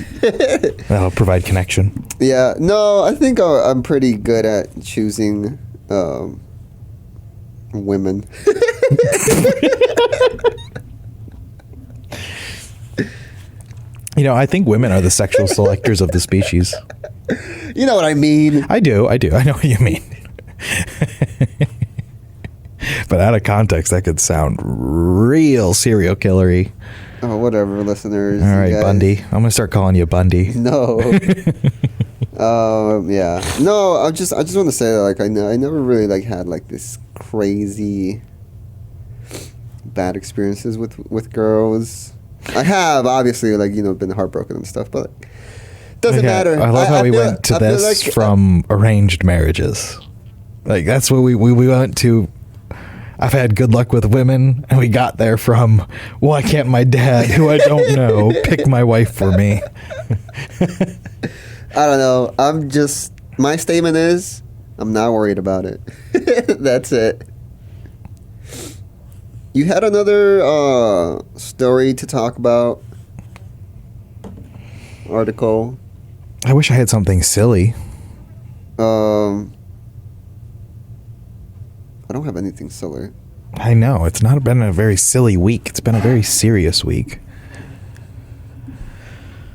Speaker 2: That'll provide connection.
Speaker 1: Yeah. No, I think I'm pretty good at choosing women.
Speaker 2: I think women are the sexual selectors of the species.
Speaker 1: You know what I mean?
Speaker 2: I do. I know what you mean. But out of context, that could sound real serial killery.
Speaker 1: Oh, whatever, listeners.
Speaker 2: All right, Bundy. I'm going to start calling you Bundy.
Speaker 1: No. Yeah. No, I just want to say that, like, I never really, like, had, like, this crazy bad experiences with girls. I have, obviously, like, been heartbroken and stuff, but doesn't matter.
Speaker 2: I love how we went to this from arranged marriages. Like, that's what we went to. I've had good luck with women, and we got there from, why can't my dad, who I don't know, pick my wife for me?
Speaker 1: I don't know. My statement is, I'm not worried about it. That's it. You had another story to talk about? Article?
Speaker 2: I wish I had something silly.
Speaker 1: I don't have anything silly.
Speaker 2: I know. It's not been a very silly week. It's been a very serious week.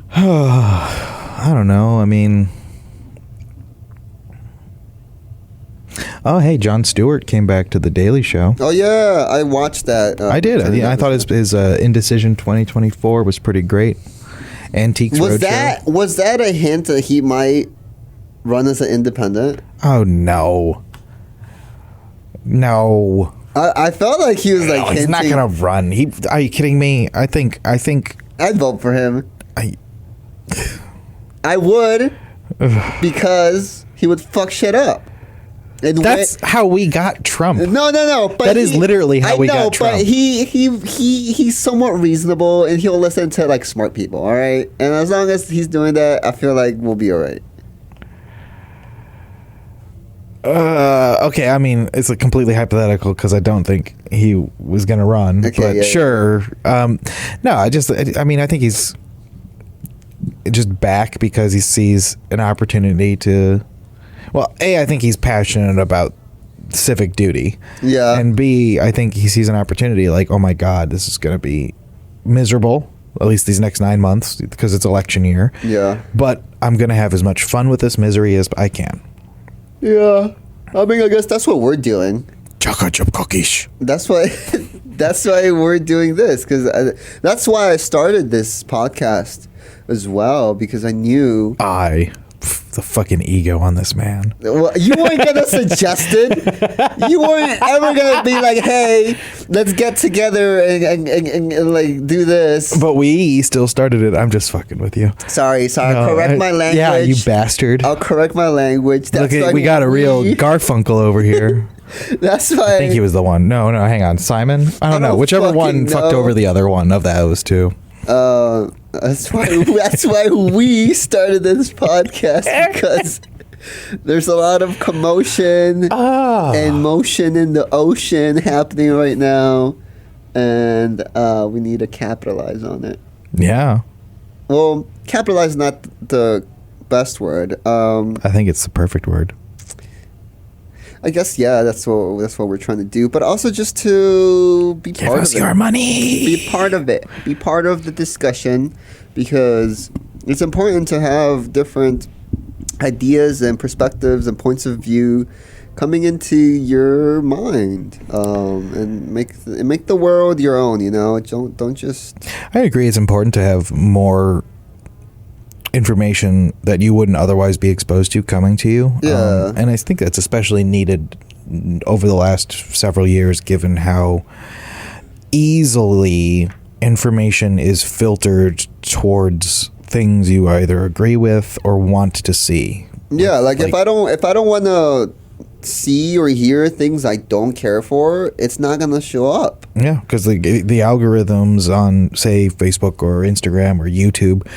Speaker 2: I don't know. I mean... Oh, hey, Jon Stewart came back to The Daily Show.
Speaker 1: Oh, yeah. I watched that.
Speaker 2: I did. I thought his Indecision 2024 was pretty great. Antiques Roadshow.
Speaker 1: Was that a hint that he might run as an independent?
Speaker 2: Oh, no. No.
Speaker 1: I felt like he was like hinting.
Speaker 2: He's not going to run. Are you kidding me? I think
Speaker 1: I'd vote for him. I would because he would fuck shit up. And
Speaker 2: that's how we got Trump.
Speaker 1: No. But
Speaker 2: that is literally how we got Trump.
Speaker 1: But he's somewhat reasonable and he'll listen to like smart people. All right, and as long as he's doing that, I feel like we'll be all right.
Speaker 2: Okay, I mean, it's a completely hypothetical because I don't think he was going to run.
Speaker 1: Okay,
Speaker 2: but
Speaker 1: yeah,
Speaker 2: sure. No, I mean, I think he's just back because he sees an opportunity to. Well, A, I think he's passionate about civic duty.
Speaker 1: Yeah.
Speaker 2: And B, I think he sees an opportunity like, oh my God, this is going to be miserable, at least these next 9 months because it's election year.
Speaker 1: Yeah.
Speaker 2: But I'm going to have as much fun with this misery as I can.
Speaker 1: Yeah. I mean, I guess that's what we're doing.
Speaker 2: Chaka chop cookies.
Speaker 1: That's why we're doing this, because that's why I started this podcast as well, because I knew
Speaker 2: The fucking ego on this man.
Speaker 1: Well, you weren't gonna suggest it. You weren't ever gonna be like, "Hey, let's get together and like do this."
Speaker 2: But we still started it. I'm just fucking with you.
Speaker 1: Sorry. Correct my language.
Speaker 2: Yeah, you bastard.
Speaker 1: I'll correct my language.
Speaker 2: Look, we got a real Garfunkel over here.
Speaker 1: That's why
Speaker 2: I think he was the one. No, hang on, Simon. I don't know. Whichever one fucked over the other one of those two.
Speaker 1: That's why we started this podcast, because there's a lot of commotion and motion in the ocean happening right now, and we need to capitalize on it.
Speaker 2: Yeah.
Speaker 1: Well, capitalize is not the best word.
Speaker 2: I think it's the perfect word.
Speaker 1: I guess, yeah, that's what we're trying to do, but also just to be
Speaker 2: Give
Speaker 1: part
Speaker 2: us
Speaker 1: of it.
Speaker 2: your money.
Speaker 1: Be part of it. Be part of the discussion, because it's important to have different ideas and perspectives and points of view coming into your mind, and make the world your own. You know, don't just.
Speaker 2: I agree. It's important to have more information that you wouldn't otherwise be exposed to coming to you.
Speaker 1: Yeah.
Speaker 2: And I think that's especially needed over the last several years, given how easily information is filtered towards things you either agree with or want to see.
Speaker 1: Yeah, like if I don't want to see or hear things I don't care for, it's not gonna show up.
Speaker 2: Yeah, because the algorithms on, say, Facebook or Instagram or YouTube,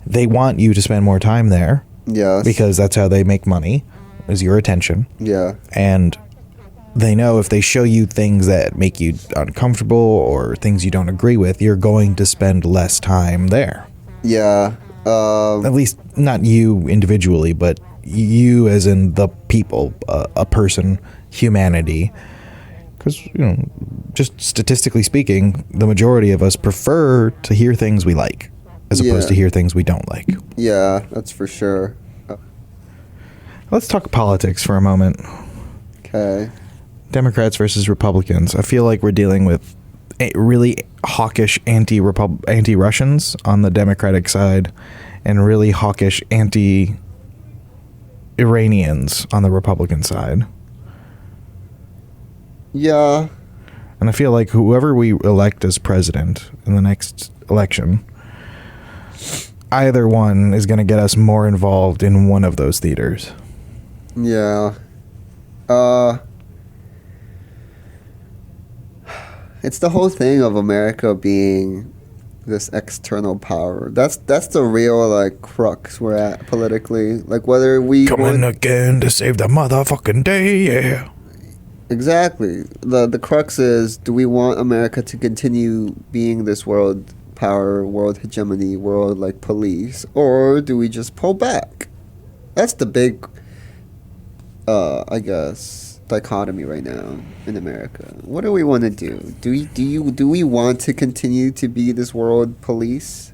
Speaker 2: they want you to spend more time there.
Speaker 1: Yes.
Speaker 2: Because that's how they make money, is your attention.
Speaker 1: Yeah.
Speaker 2: And they know if they show you things that make you uncomfortable or things you don't agree with, you're going to spend less time there.
Speaker 1: Yeah.
Speaker 2: At least not you individually, but you as in the people, a person, humanity. Because, just statistically speaking, the majority of us prefer to hear things we like as opposed to hear things we don't like.
Speaker 1: Yeah, that's for sure.
Speaker 2: Let's talk politics for a moment.
Speaker 1: Okay.
Speaker 2: Democrats versus Republicans. I feel like we're dealing with really hawkish anti-Russians on the Democratic side and really hawkish anti-Iranians on the Republican side.
Speaker 1: Yeah.
Speaker 2: And I feel like whoever we elect as president in the next election, either one is going to get us more involved in one of those theaters.
Speaker 1: Yeah. It's the whole thing of America being this external power. That's the real crux we're at politically. Like whether we
Speaker 2: coming again to save the motherfucking day, yeah.
Speaker 1: Exactly. The crux is, do we want America to continue being this world power, world hegemony, world police, or do we just pull back? That's the big I guess dichotomy right now in America. What do we want to do? Do we want to continue to be this world police,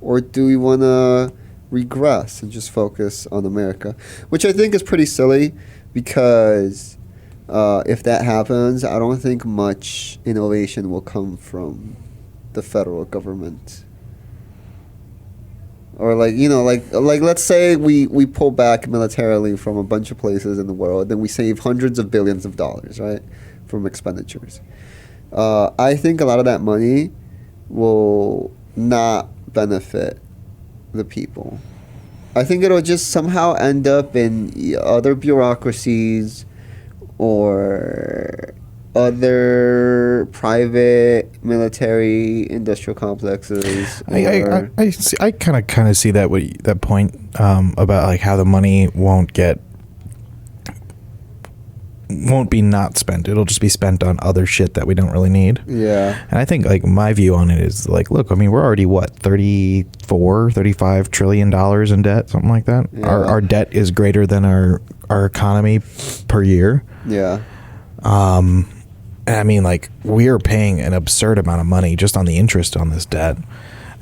Speaker 1: or do we want to regress and just focus on America? Which I think is pretty silly, because if that happens, I don't think much innovation will come from the federal government. Or let's say we pull back militarily from a bunch of places in the world, then we save hundreds of billions of dollars, right, from expenditures. I think a lot of that money will not benefit the people. I think it'll just somehow end up in other bureaucracies or other private military industrial complexes.
Speaker 2: I kind of see that point about how the money won't get won't be not spent. It'll just be spent on other shit that we don't really need.
Speaker 1: Yeah.
Speaker 2: And I think like my view on it is like, look, I mean, we're already what, 35 trillion dollars in debt, something like that.
Speaker 1: Yeah.
Speaker 2: Our debt is greater than our economy per year.
Speaker 1: Yeah.
Speaker 2: And I mean, like, we are paying an absurd amount of money just on the interest on this debt.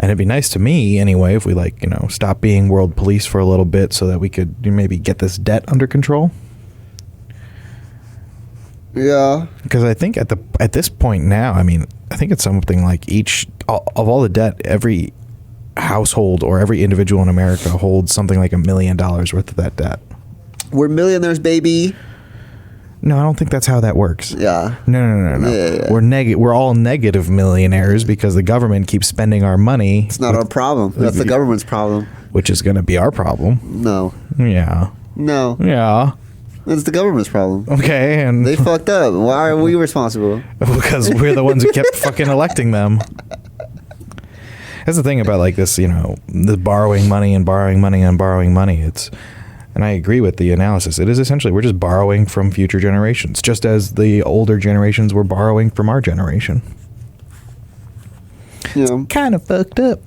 Speaker 2: And it'd be nice to me anyway if we like, you know, stop being world police for a little bit so that we could maybe get this debt under control.
Speaker 1: Yeah.
Speaker 2: Because I think at this point now, I mean, I think it's something like of all the debt, every household or every individual in America holds something like $1 million worth of that debt.
Speaker 1: We're millionaires, baby.
Speaker 2: No, I don't think that's how that works.
Speaker 1: Yeah.
Speaker 2: No.
Speaker 1: Yeah.
Speaker 2: We're all negative millionaires because the government keeps spending our money.
Speaker 1: It's not our problem. That's the government's problem.
Speaker 2: Which is going to be our problem.
Speaker 1: No.
Speaker 2: Yeah.
Speaker 1: No.
Speaker 2: Yeah.
Speaker 1: It's the government's problem.
Speaker 2: Okay, and
Speaker 1: they fucked up. Why are we responsible?
Speaker 2: Because we're the ones who kept fucking electing them. That's the thing about like this, you know, the borrowing money and borrowing money and borrowing money. And I agree with the analysis. It is essentially we're just borrowing from future generations, just as the older generations were borrowing from our generation.
Speaker 1: Yeah.
Speaker 2: Kind of fucked up.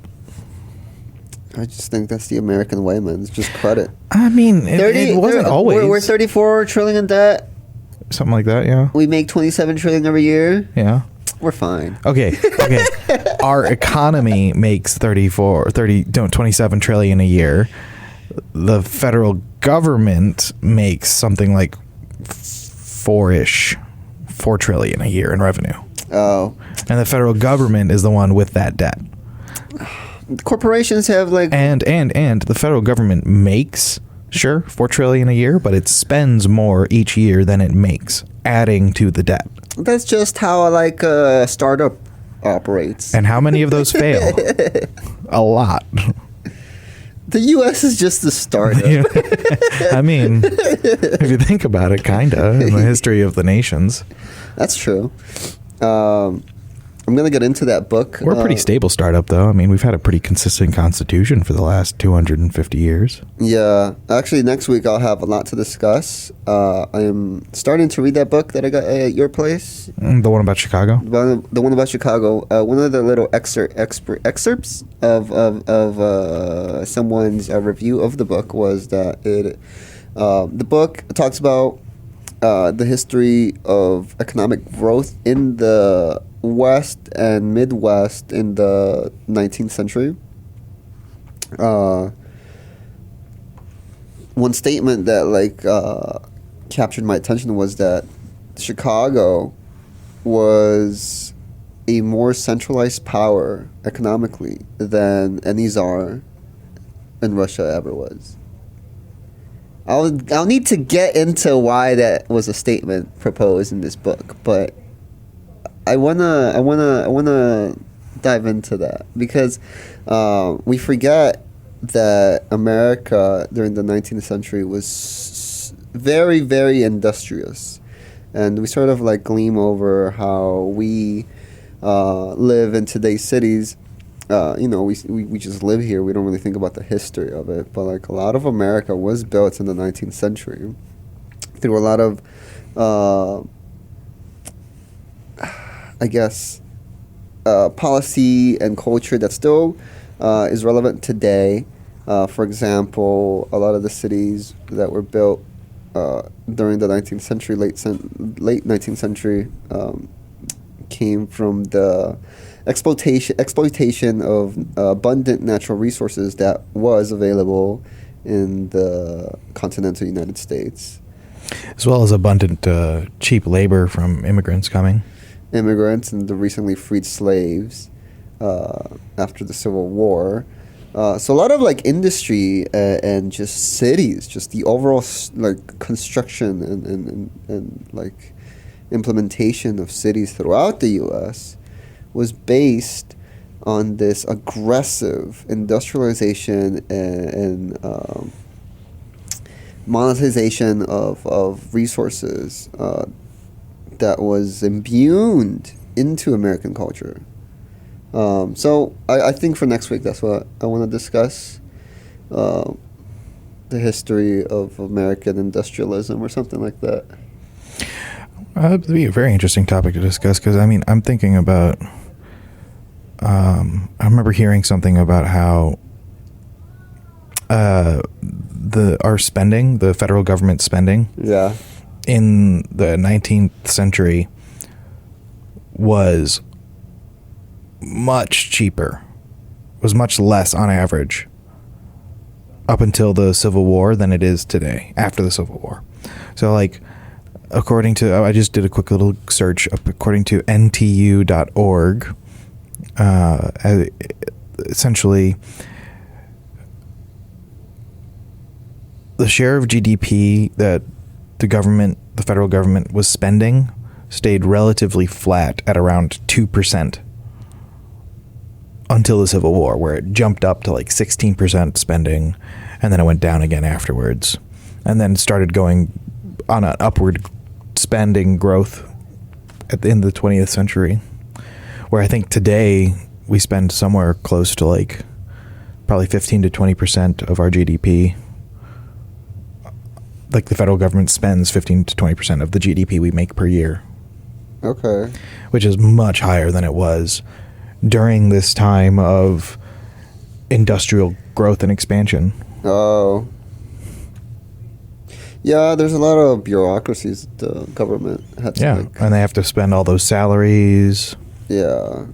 Speaker 1: I just think that's the American way, man. It's just credit.
Speaker 2: I mean, it wasn't always.
Speaker 1: We're 34 trillion in debt.
Speaker 2: Something like that, yeah.
Speaker 1: We make 27 trillion every year.
Speaker 2: Yeah.
Speaker 1: We're fine.
Speaker 2: Okay. Our economy makes 27 trillion a year. The federal government makes something like 4 trillion a year in revenue.
Speaker 1: Oh.
Speaker 2: And the federal government is the one with that debt.
Speaker 1: Corporations have like
Speaker 2: and the federal government makes 4 trillion a year, but it spends more each year than it makes, adding to the debt.
Speaker 1: That's just how like a startup operates.
Speaker 2: And how many of those fail? A lot.
Speaker 1: The U.S. is just the startup.
Speaker 2: I mean, if you think about it, kinda in the history of the nations.
Speaker 1: That's true. I'm going to get into that book.
Speaker 2: We're a pretty stable startup, though. I mean, we've had a pretty consistent constitution for the last 250 years.
Speaker 1: Yeah. Actually, next week I'll have a lot to discuss. I am starting to read that book that I got at your place.
Speaker 2: The one about Chicago?
Speaker 1: The one about Chicago. One of the little excerpts of someone's review of the book was that the book talks about the history of economic growth in the West and Midwest in the 19th century. One statement that captured my attention was that Chicago was a more centralized power economically than any czar in Russia ever was. I'll need to get into why that was a statement proposed in this book, but I wanna dive into that because we forget that America during the 19th century was very, very industrious, and we sort of gleam over how we live in today's cities. We just live here. We don't really think about the history of it, but a lot of America was built in the 19th century. There were a lot of policy and culture that still is relevant today. For example, a lot of the cities that were built during the 19th century, late 19th century, came from the exploitation of abundant natural resources that was available in the continental United States.
Speaker 2: As well as abundant cheap labor from immigrants coming.
Speaker 1: Immigrants and the recently freed slaves after the Civil War. So a lot of industry and just cities, just the overall construction and implementation of cities throughout the U.S. was based on this aggressive industrialization and monetization of resources that was imbued into American culture. So I think for next week, that's what I want to discuss, the history of American industrialism or something like that.
Speaker 2: That'd be a very interesting topic to discuss because, I mean, I'm thinking about. I remember hearing something about how our spending, the federal government spending, in the 19th century was much cheaper, was much less on average up until the Civil War than it is today after the Civil War. So, like, according to, I just did a quick little search. According to ntu.org, essentially, the share of GDP that the federal government was spending stayed relatively flat at around 2% until the Civil War, where it jumped up to like 16% spending, and then it went down again afterwards, and then started going on an upward spending growth at the end of the 20th century, where I think today we spend somewhere close to like probably 15 to 20% of our GDP. Like the federal government spends 15 to 20% of the GDP we make per year.
Speaker 1: Okay.
Speaker 2: Which is much higher than it was during this time of industrial growth and expansion.
Speaker 1: Oh. Yeah, there's a lot of bureaucracies the government has to make.
Speaker 2: And they have to spend all those salaries.
Speaker 1: Yeah.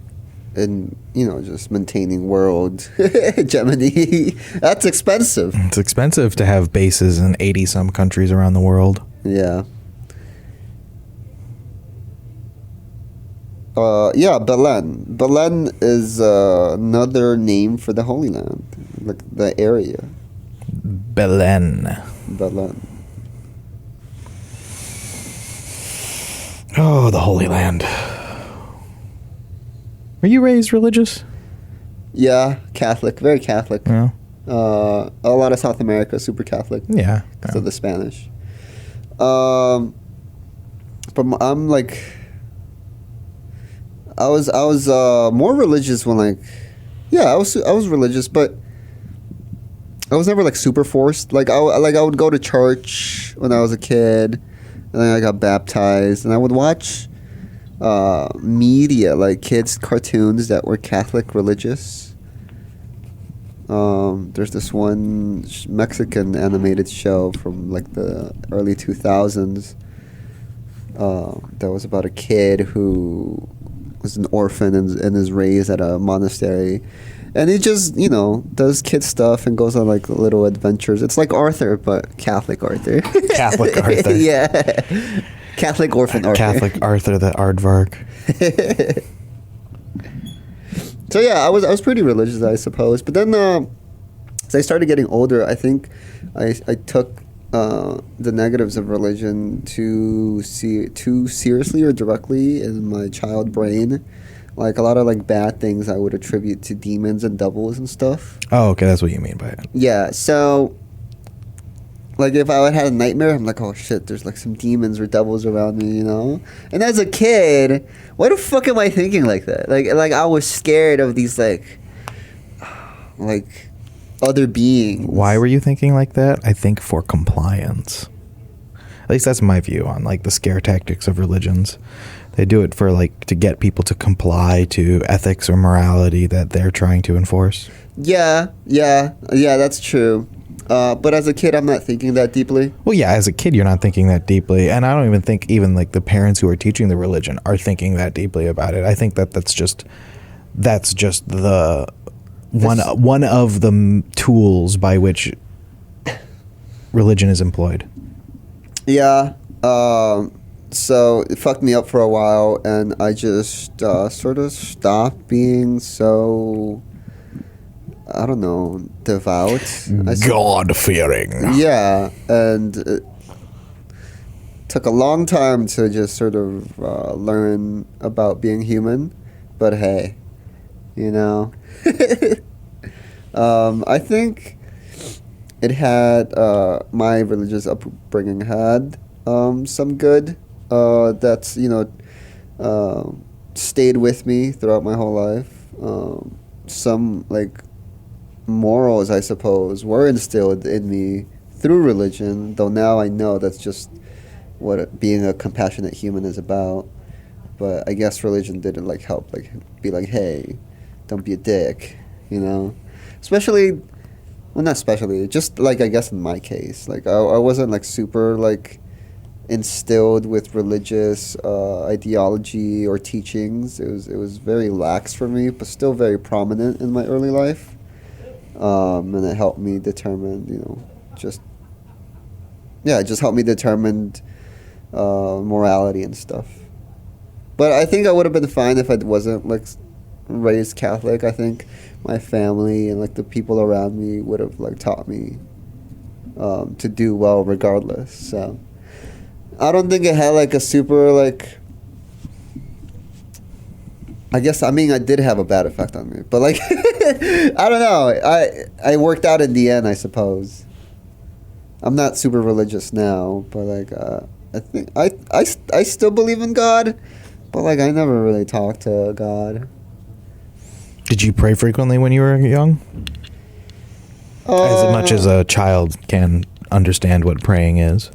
Speaker 1: And, just maintaining world hegemony. That's expensive.
Speaker 2: It's expensive to have bases in 80-some countries around the world.
Speaker 1: Yeah. Belen. Belen is another name for the Holy Land, like the area.
Speaker 2: Belen. Oh, the Holy Land. Were you raised religious?
Speaker 1: Yeah, Catholic, very Catholic.
Speaker 2: Yeah.
Speaker 1: A lot of South America, super Catholic.
Speaker 2: Yeah.
Speaker 1: Because of the Spanish. But I'm like, I was more religious when I was religious, but I was never like super forced. Like I would go to church when I was a kid, and then I got baptized, and I would watch media, like kids' cartoons that were Catholic religious. There's this one Mexican animated show from like the early 2000s that was about a kid who was an orphan and is raised at a monastery. And he just, does kid stuff and goes on like little adventures. It's like Arthur, but Catholic Arthur.
Speaker 2: Catholic Arthur.
Speaker 1: Yeah. Catholic orphan Arthur.
Speaker 2: Catholic Arthur the Aardvark.
Speaker 1: So yeah, I was pretty religious, I suppose. But then as I started getting older, I think I took the negatives of religion too seriously or directly in my child brain. Like a lot of like bad things I would attribute to demons and devils and stuff.
Speaker 2: Oh, okay, that's what you mean by it.
Speaker 1: Yeah, so like if I had a nightmare, I'm like, oh shit, there's like some demons or devils around me, And as a kid, why the fuck am I thinking like that? Like I was scared of these like other beings.
Speaker 2: Why were you thinking like that? I think for compliance. At least that's my view on like the scare tactics of religions. They do it for like to get people to comply to ethics or morality that they're trying to enforce.
Speaker 1: Yeah, that's true. But as a kid, I'm not thinking that deeply.
Speaker 2: Well, yeah, as a kid, you're not thinking that deeply. And I don't even think even like the parents who are teaching the religion are thinking that deeply about it. I think that's just the one of the tools by which religion is employed.
Speaker 1: Yeah. So it fucked me up for a while, and I just sort of stopped being so, I don't know, devout.
Speaker 2: God-fearing.
Speaker 1: Yeah, and it took a long time to just sort of learn about being human, but hey, I think it had, my religious upbringing had some good that's stayed with me throughout my whole life. Some like morals, I suppose, were instilled in me through religion, though now I know that's just being a compassionate human is about. But I guess religion didn't like help, like be like, hey, don't be a dick, you know. Especially, well, not especially, just like I guess in my case, like I wasn't like super like instilled with religious ideology or teachings. It was very lax for me, but still very prominent in my early life. And it helped me determine, you know, it just helped me determine morality and stuff. But I think I would have been fine if I wasn't like raised Catholic. I think my family and like the people around me would have like taught me to do well regardless. So I don't think it had like a super like. I guess I did have a bad effect on me, but like I don't know. I worked out in the end, I suppose. I'm not super religious now, but like I think I still believe in God, but like I never really talked to God.
Speaker 2: Did you pray frequently when you were young? As much as a child can understand what praying is.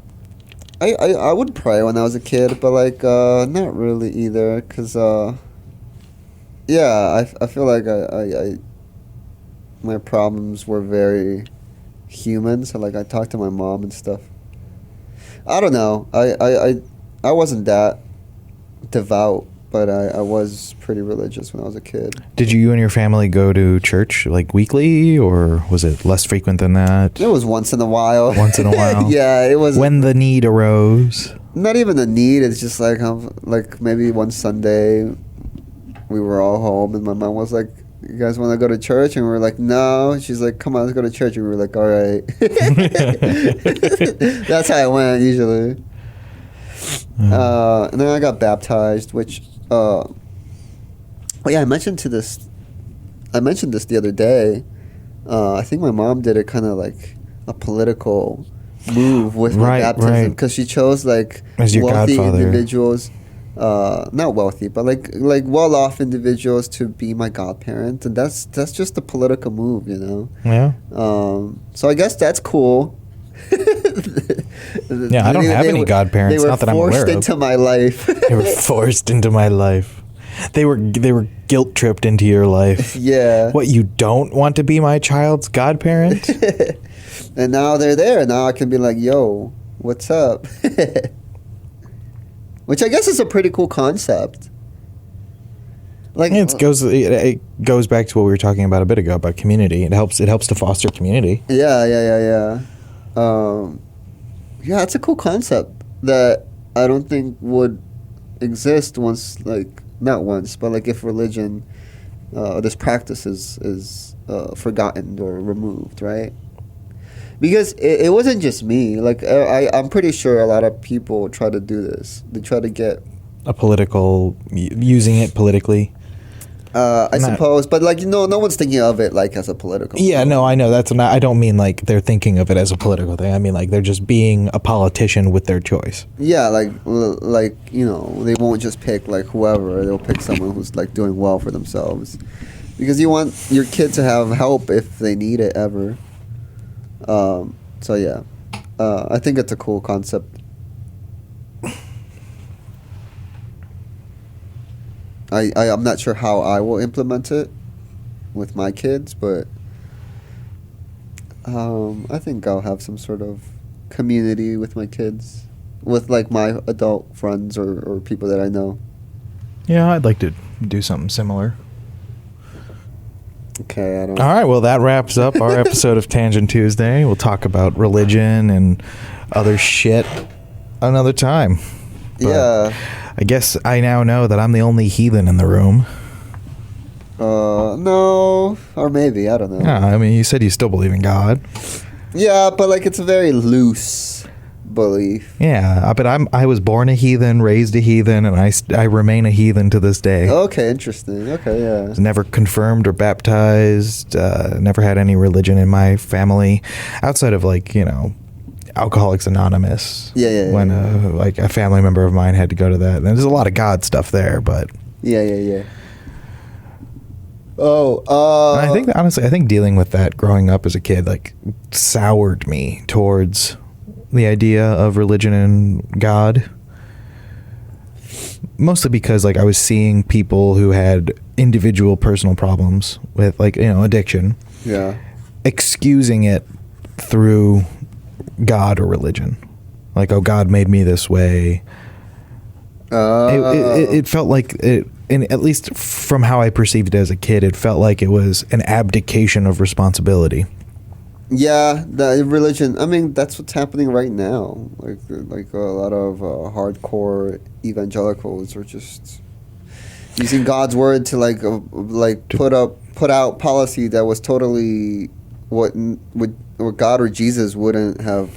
Speaker 1: I would pray when I was a kid, but like not really either, cause yeah, I feel like I my problems were very human, so like I talked to my mom and stuff. I don't know. I wasn't that devout, but I was pretty religious when I was a kid.
Speaker 2: Did you and your family go to church like weekly, or was it less frequent than that?
Speaker 1: It was once in a while.
Speaker 2: Once in a while?
Speaker 1: Yeah, it was.
Speaker 2: When the need arose?
Speaker 1: Not even a need. It's just like maybe one Sunday we were all home and my mom was like, you guys want to go to church? And we were like, no. She's like, come on, let's go to church. And we were like, all right. That's how it went usually. And then I got baptized, which I mentioned this the other day. I think my mom did it kind of like a political move with my baptism, because she chose like
Speaker 2: as your
Speaker 1: wealthy
Speaker 2: godfather.
Speaker 1: individuals, not wealthy, but like well-off individuals to be my godparent, and that's just a political move, you know.
Speaker 2: Yeah.
Speaker 1: So I guess that's cool.
Speaker 2: Yeah, I don't have any godparents. Not that I'm aware of.
Speaker 1: They were forced into my life.
Speaker 2: They were forced into my life. They were guilt tripped into your life.
Speaker 1: Yeah.
Speaker 2: What, you don't want to be my child's godparent?
Speaker 1: And now they're there. Now I can be like, yo, what's up? Which I guess is a pretty cool concept. Like
Speaker 2: it goes back to what we were talking about a bit ago about community. It helps to foster community.
Speaker 1: Yeah. Yeah, it's a cool concept that I don't think would exist once, like, not once, but like if religion, this practice is forgotten or removed, right? Because it wasn't just me. Like, I'm pretty sure a lot of people try to do this. They try to get
Speaker 2: using it politically.
Speaker 1: I suppose, but like, no one's thinking of it like as a political.
Speaker 2: Yeah, no, I know I don't mean like they're thinking of it as a political thing. I mean like they're just being a politician with their choice.
Speaker 1: Yeah, like you know, they won't just pick like whoever. They'll pick someone who's like doing well for themselves, because you want your kid to have help if they need it ever. So yeah, I think it's a cool concept. I'm not sure how I will implement it with my kids, but I think I'll have some sort of community with my kids, with like my adult friends or people that I know.
Speaker 2: Yeah, I'd like to do something similar.
Speaker 1: Okay,
Speaker 2: All right, well, that wraps up our episode of Tangent Tuesday. We'll talk about religion and other shit another time. But
Speaker 1: yeah.
Speaker 2: I guess I now know that I'm the only heathen in the room.
Speaker 1: No, or maybe, I don't know.
Speaker 2: Yeah, I mean, you said you still believe in God.
Speaker 1: Yeah, but like it's a very loose belief.
Speaker 2: Yeah, but I was born a heathen, raised a heathen, and I remain a heathen to this day.
Speaker 1: Okay, interesting. Okay, yeah.
Speaker 2: Was never confirmed or baptized. Never had any religion in my family, outside of like, you know, Alcoholics Anonymous.
Speaker 1: Yeah.
Speaker 2: When like a family member of mine had to go to that. And there's a lot of God stuff there, but
Speaker 1: yeah.
Speaker 2: And I think honestly, dealing with that growing up as a kid like soured me towards the idea of religion and God. Mostly because like I was seeing people who had individual personal problems with like, addiction.
Speaker 1: Yeah.
Speaker 2: Excusing it through God or religion. Like, oh, God made me this way. It felt like it, and at least from how I perceived it as a kid, it felt like it was an abdication of responsibility.
Speaker 1: Yeah, the religion. I mean, that's what's happening right now. Like a lot of hardcore evangelicals are just using God's word to put out policy that was totally what God or Jesus wouldn't have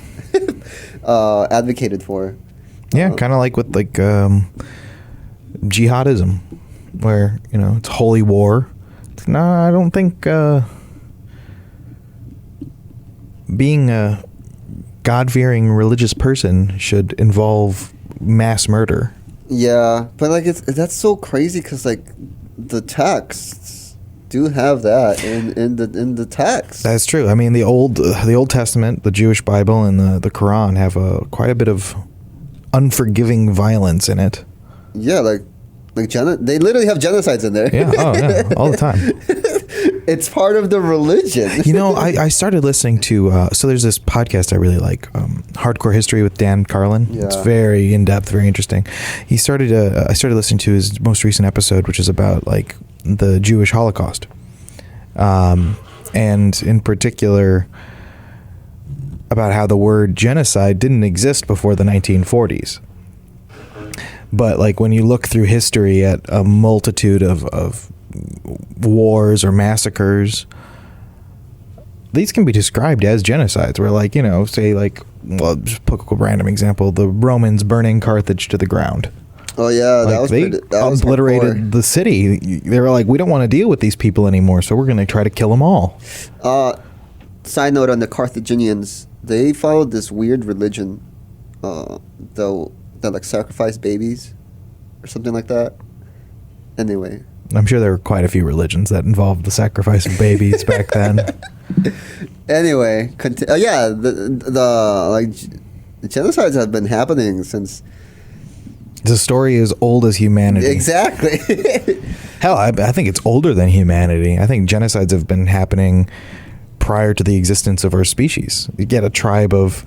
Speaker 1: advocated for.
Speaker 2: Yeah, kind of like with jihadism, where it's holy war. No, I don't think. Being a God-fearing religious person should involve mass murder.
Speaker 1: Yeah, but that's so crazy because the texts do have that in the text.
Speaker 2: That's true. I mean, the Old Testament, the Jewish Bible, and the Quran have quite a bit of unforgiving violence in it.
Speaker 1: Yeah, they literally have genocides in there.
Speaker 2: Yeah, all the time.
Speaker 1: It's part of the religion.
Speaker 2: I started listening to, so there's this podcast I really like, Hardcore History with Dan Carlin.
Speaker 1: Yeah.
Speaker 2: It's very in-depth, very interesting. I started listening to his most recent episode, which is about the Jewish Holocaust. And in particular, about how the word genocide didn't exist before the 1940s. But when you look through history at a multitude of wars or massacres, these can be described as genocides, where just pick a random example, the Romans burning Carthage to the ground.
Speaker 1: Oh yeah, that was
Speaker 2: obliterated the city. They were like, we don't want to deal with these people anymore, so we're going to try to kill them all.
Speaker 1: Side note on the Carthaginians, they followed this weird religion, that sacrifice babies or something like that. Anyway,
Speaker 2: I'm sure there were quite a few religions that involved the sacrifice of babies back then.
Speaker 1: Anyway, the genocides have been happening since.
Speaker 2: The story is old as humanity.
Speaker 1: Exactly.
Speaker 2: Hell, I think it's older than humanity. I think genocides have been happening prior to the existence of our species. You get a tribe of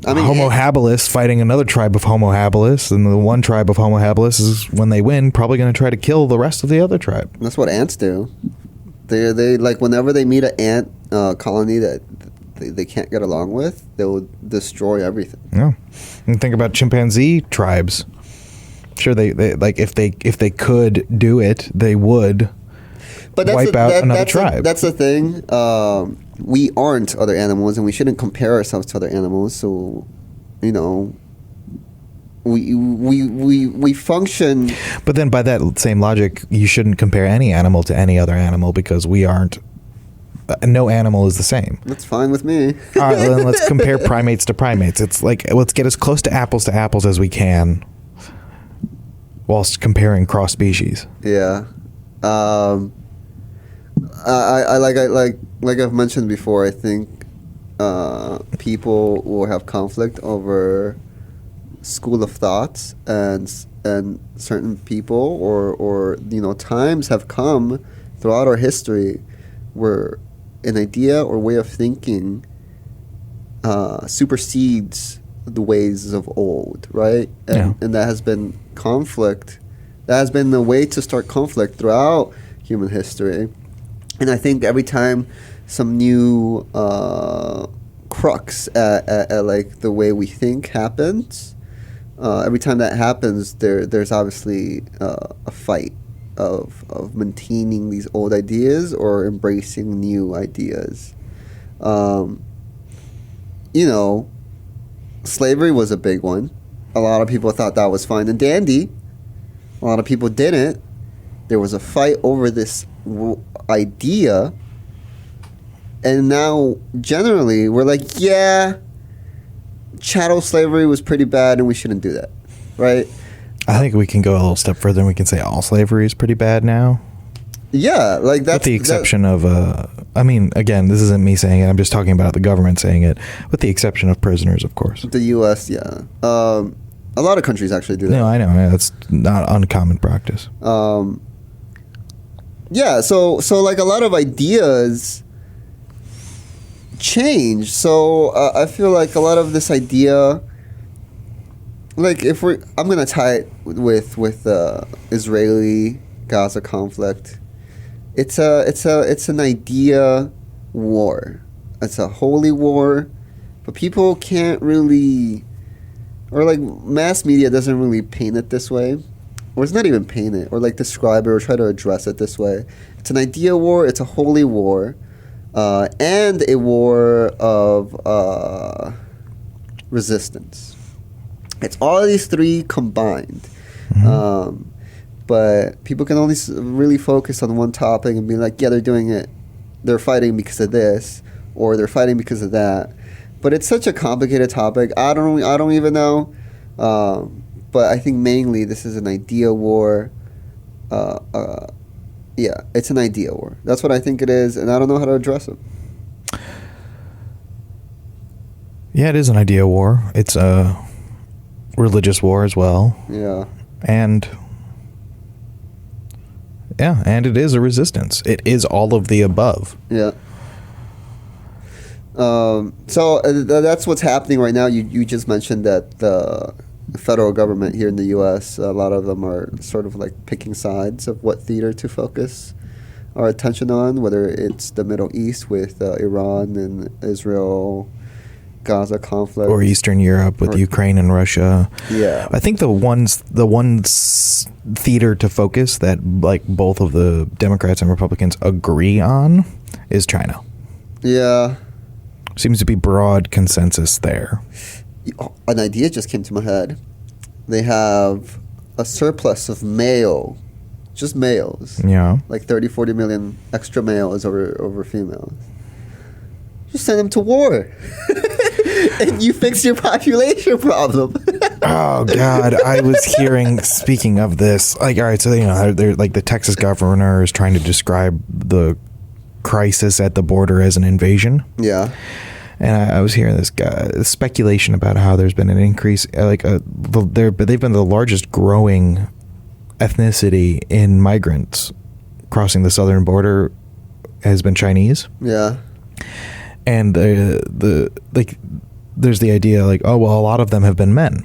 Speaker 2: Homo habilis fighting another tribe of Homo habilis, and the one tribe of Homo habilis is, when they win, probably going to try to kill the rest of the other tribe.
Speaker 1: That's what ants do. They whenever they meet an ant colony that they can't get along with, they'll destroy everything.
Speaker 2: Yeah, and think about chimpanzee tribes. Sure, they if they could do it, they would. But wipe out another tribe.
Speaker 1: That's the thing. We aren't other animals, and we shouldn't compare ourselves to other animals. So, we function.
Speaker 2: But then, by that same logic, you shouldn't compare any animal to any other animal, because we aren't. No animal is the same.
Speaker 1: That's fine with me.
Speaker 2: All right, then let's compare primates to primates. It's let's get as close to apples as we can, whilst comparing cross species.
Speaker 1: Yeah. I like I've mentioned before, I think people will have conflict over school of thoughts, and certain people or times have come throughout our history where an idea or way of thinking supersedes the ways of old, right? And that has been conflict. That has been the way to start conflict throughout human history. And I think every time some new crux at the way we think happens, every time that happens, there's obviously a fight of maintaining these old ideas or embracing new ideas. Slavery was a big one. A lot of people thought that was fine and dandy. A lot of people didn't. There was a fight over this idea, and now generally we're like, yeah, chattel slavery was pretty bad and we shouldn't do that, right?
Speaker 2: I think we can go a little step further and we can say all slavery is pretty bad now.
Speaker 1: Yeah,
Speaker 2: with the exception of I mean, again, this isn't me saying it. I'm just talking about the government saying it, with the exception of prisoners, of course.
Speaker 1: The U.S., yeah. A lot of countries actually do that.
Speaker 2: No, I know. That's not uncommon practice.
Speaker 1: Yeah, so like a lot of ideas change. So I feel like a lot of this idea, like I'm gonna tie it with Israeli Gaza conflict. It's an idea war. It's a holy war, but people can't really, or like mass media doesn't really paint it this way, or it's not even paint it, or like describe it or try to address it this way. It's an idea war. It's a holy war, and a war of resistance. It's all of these three combined. Mm-hmm. But people can only really focus on one topic and be like, yeah, they're fighting because of this, or they're fighting because of that. But it's such a complicated topic. I don't even know. But I think mainly this is an idea war. Yeah, it's an idea war. That's what I think it is, and I don't know how to address it.
Speaker 2: Yeah, it is an idea war. It's a religious war as well.
Speaker 1: Yeah.
Speaker 2: And it is a resistance. It is all of the above.
Speaker 1: Yeah. So that's what's happening right now. You just mentioned that the federal government here in the U.S., a lot of them are sort of like picking sides of what theater to focus our attention on, whether it's the Middle East with Iran and Israel, Gaza conflict,
Speaker 2: or Eastern Europe with Ukraine and Russia.
Speaker 1: Yeah,
Speaker 2: I think the one theater to focus that like both of the Democrats and Republicans agree on is China.
Speaker 1: Yeah,
Speaker 2: seems to be broad consensus there.
Speaker 1: An idea just came to my head. They have a surplus of male, just males.
Speaker 2: Yeah,
Speaker 1: like 30-40 million extra males over females. Just send them to war. And you fix your population problem.
Speaker 2: Oh God, I was hearing. Speaking of this, like, all right, so they're like the Texas governor is trying to describe the crisis at the border as an invasion.
Speaker 1: Yeah,
Speaker 2: and I was hearing this speculation about how there's been an increase, they've been the largest growing ethnicity in migrants crossing the southern border has been Chinese.
Speaker 1: Yeah.
Speaker 2: And there's the idea like, oh, well, a lot of them have been men,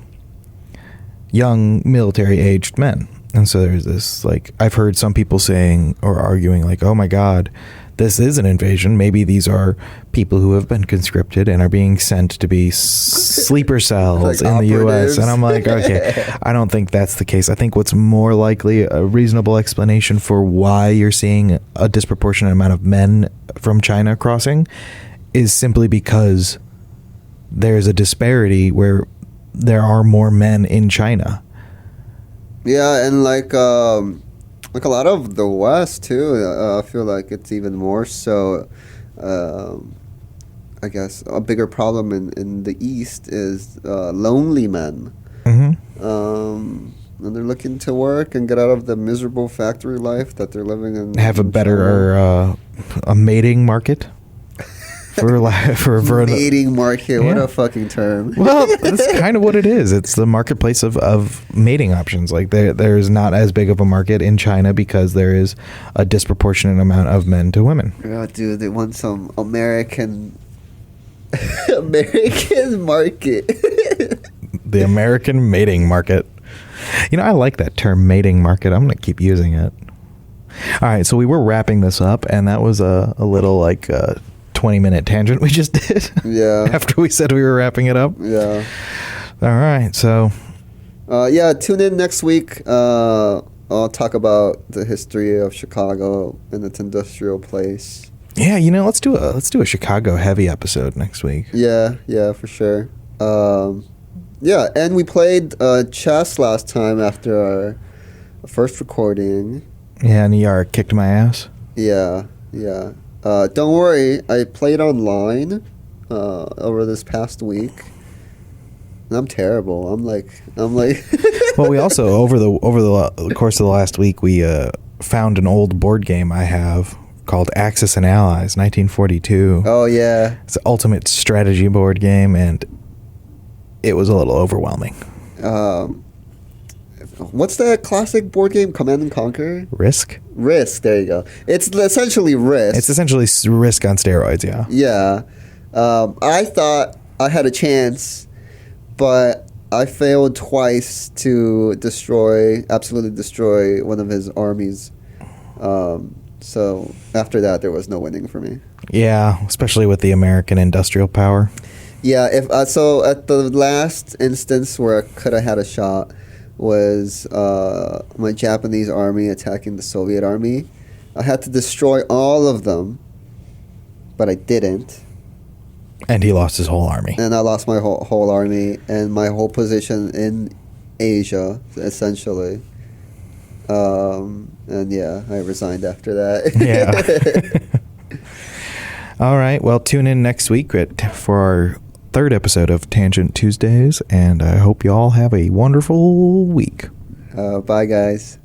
Speaker 2: young military-aged men. And so there's this, like, I've heard some people saying or arguing like, oh, my God, this is an invasion. Maybe these are people who have been conscripted and are being sent to be sleeper cells like in operatives. The U.S. And I'm like, okay, I don't think that's the case. I think what's more likely a reasonable explanation for why you're seeing a disproportionate amount of men from China crossing is simply because there's a disparity where there are more men in China.
Speaker 1: Yeah, and like a lot of the West too. I feel like it's even more so. I guess a bigger problem in the East is lonely men. Mm-hmm. And they're looking to work and get out of the miserable factory life that they're living in.
Speaker 2: Have a better a mating market. For
Speaker 1: mating market, what a fucking term.
Speaker 2: Well, that's kind of what it is. It's the marketplace of mating options. Like there's not as big of a market in China because there is a disproportionate amount of men to women.
Speaker 1: Yeah, dude, they want some American market.
Speaker 2: The American mating market. I like that term, mating market. I'm gonna keep using it. All right, so we were wrapping this up, and that was a little like 20-minute tangent we just did.
Speaker 1: Yeah.
Speaker 2: After we said we were wrapping it up.
Speaker 1: Yeah.
Speaker 2: All right. So.
Speaker 1: Tune in next week. I'll talk about the history of Chicago and its industrial place.
Speaker 2: Yeah. Let's do a Chicago heavy episode next week.
Speaker 1: Yeah. Yeah. For sure. Yeah. And we played chess last time after our first recording.
Speaker 2: Yeah. And Yara kicked my ass.
Speaker 1: Yeah. Yeah. Don't worry, I played online over this past week. And I'm terrible. I'm like.
Speaker 2: Well, we also over the course of the last week we found an old board game I have called Axis and Allies, 1942.
Speaker 1: Oh yeah.
Speaker 2: It's an ultimate strategy board game, and it was a little overwhelming.
Speaker 1: What's that classic board game? Command and Conquer?
Speaker 2: Risk?
Speaker 1: Risk, there you go. It's essentially Risk.
Speaker 2: It's essentially Risk on steroids, yeah.
Speaker 1: Yeah. I thought I had a chance, but I failed twice to absolutely destroy one of his armies. So after that, there was no winning for me.
Speaker 2: Yeah, especially with the American industrial power.
Speaker 1: Yeah, so at the last instance where I could have had a shot was my Japanese army attacking the Soviet army. I had to destroy all of them, but I didn't.
Speaker 2: And he lost his whole army.
Speaker 1: And I lost my whole army and my whole position in Asia, essentially. And yeah, I resigned after that.
Speaker 2: Yeah. All right. Well, tune in next week for our third episode of Tangent Tuesdays, and I hope you all have a wonderful week.
Speaker 1: Bye, guys.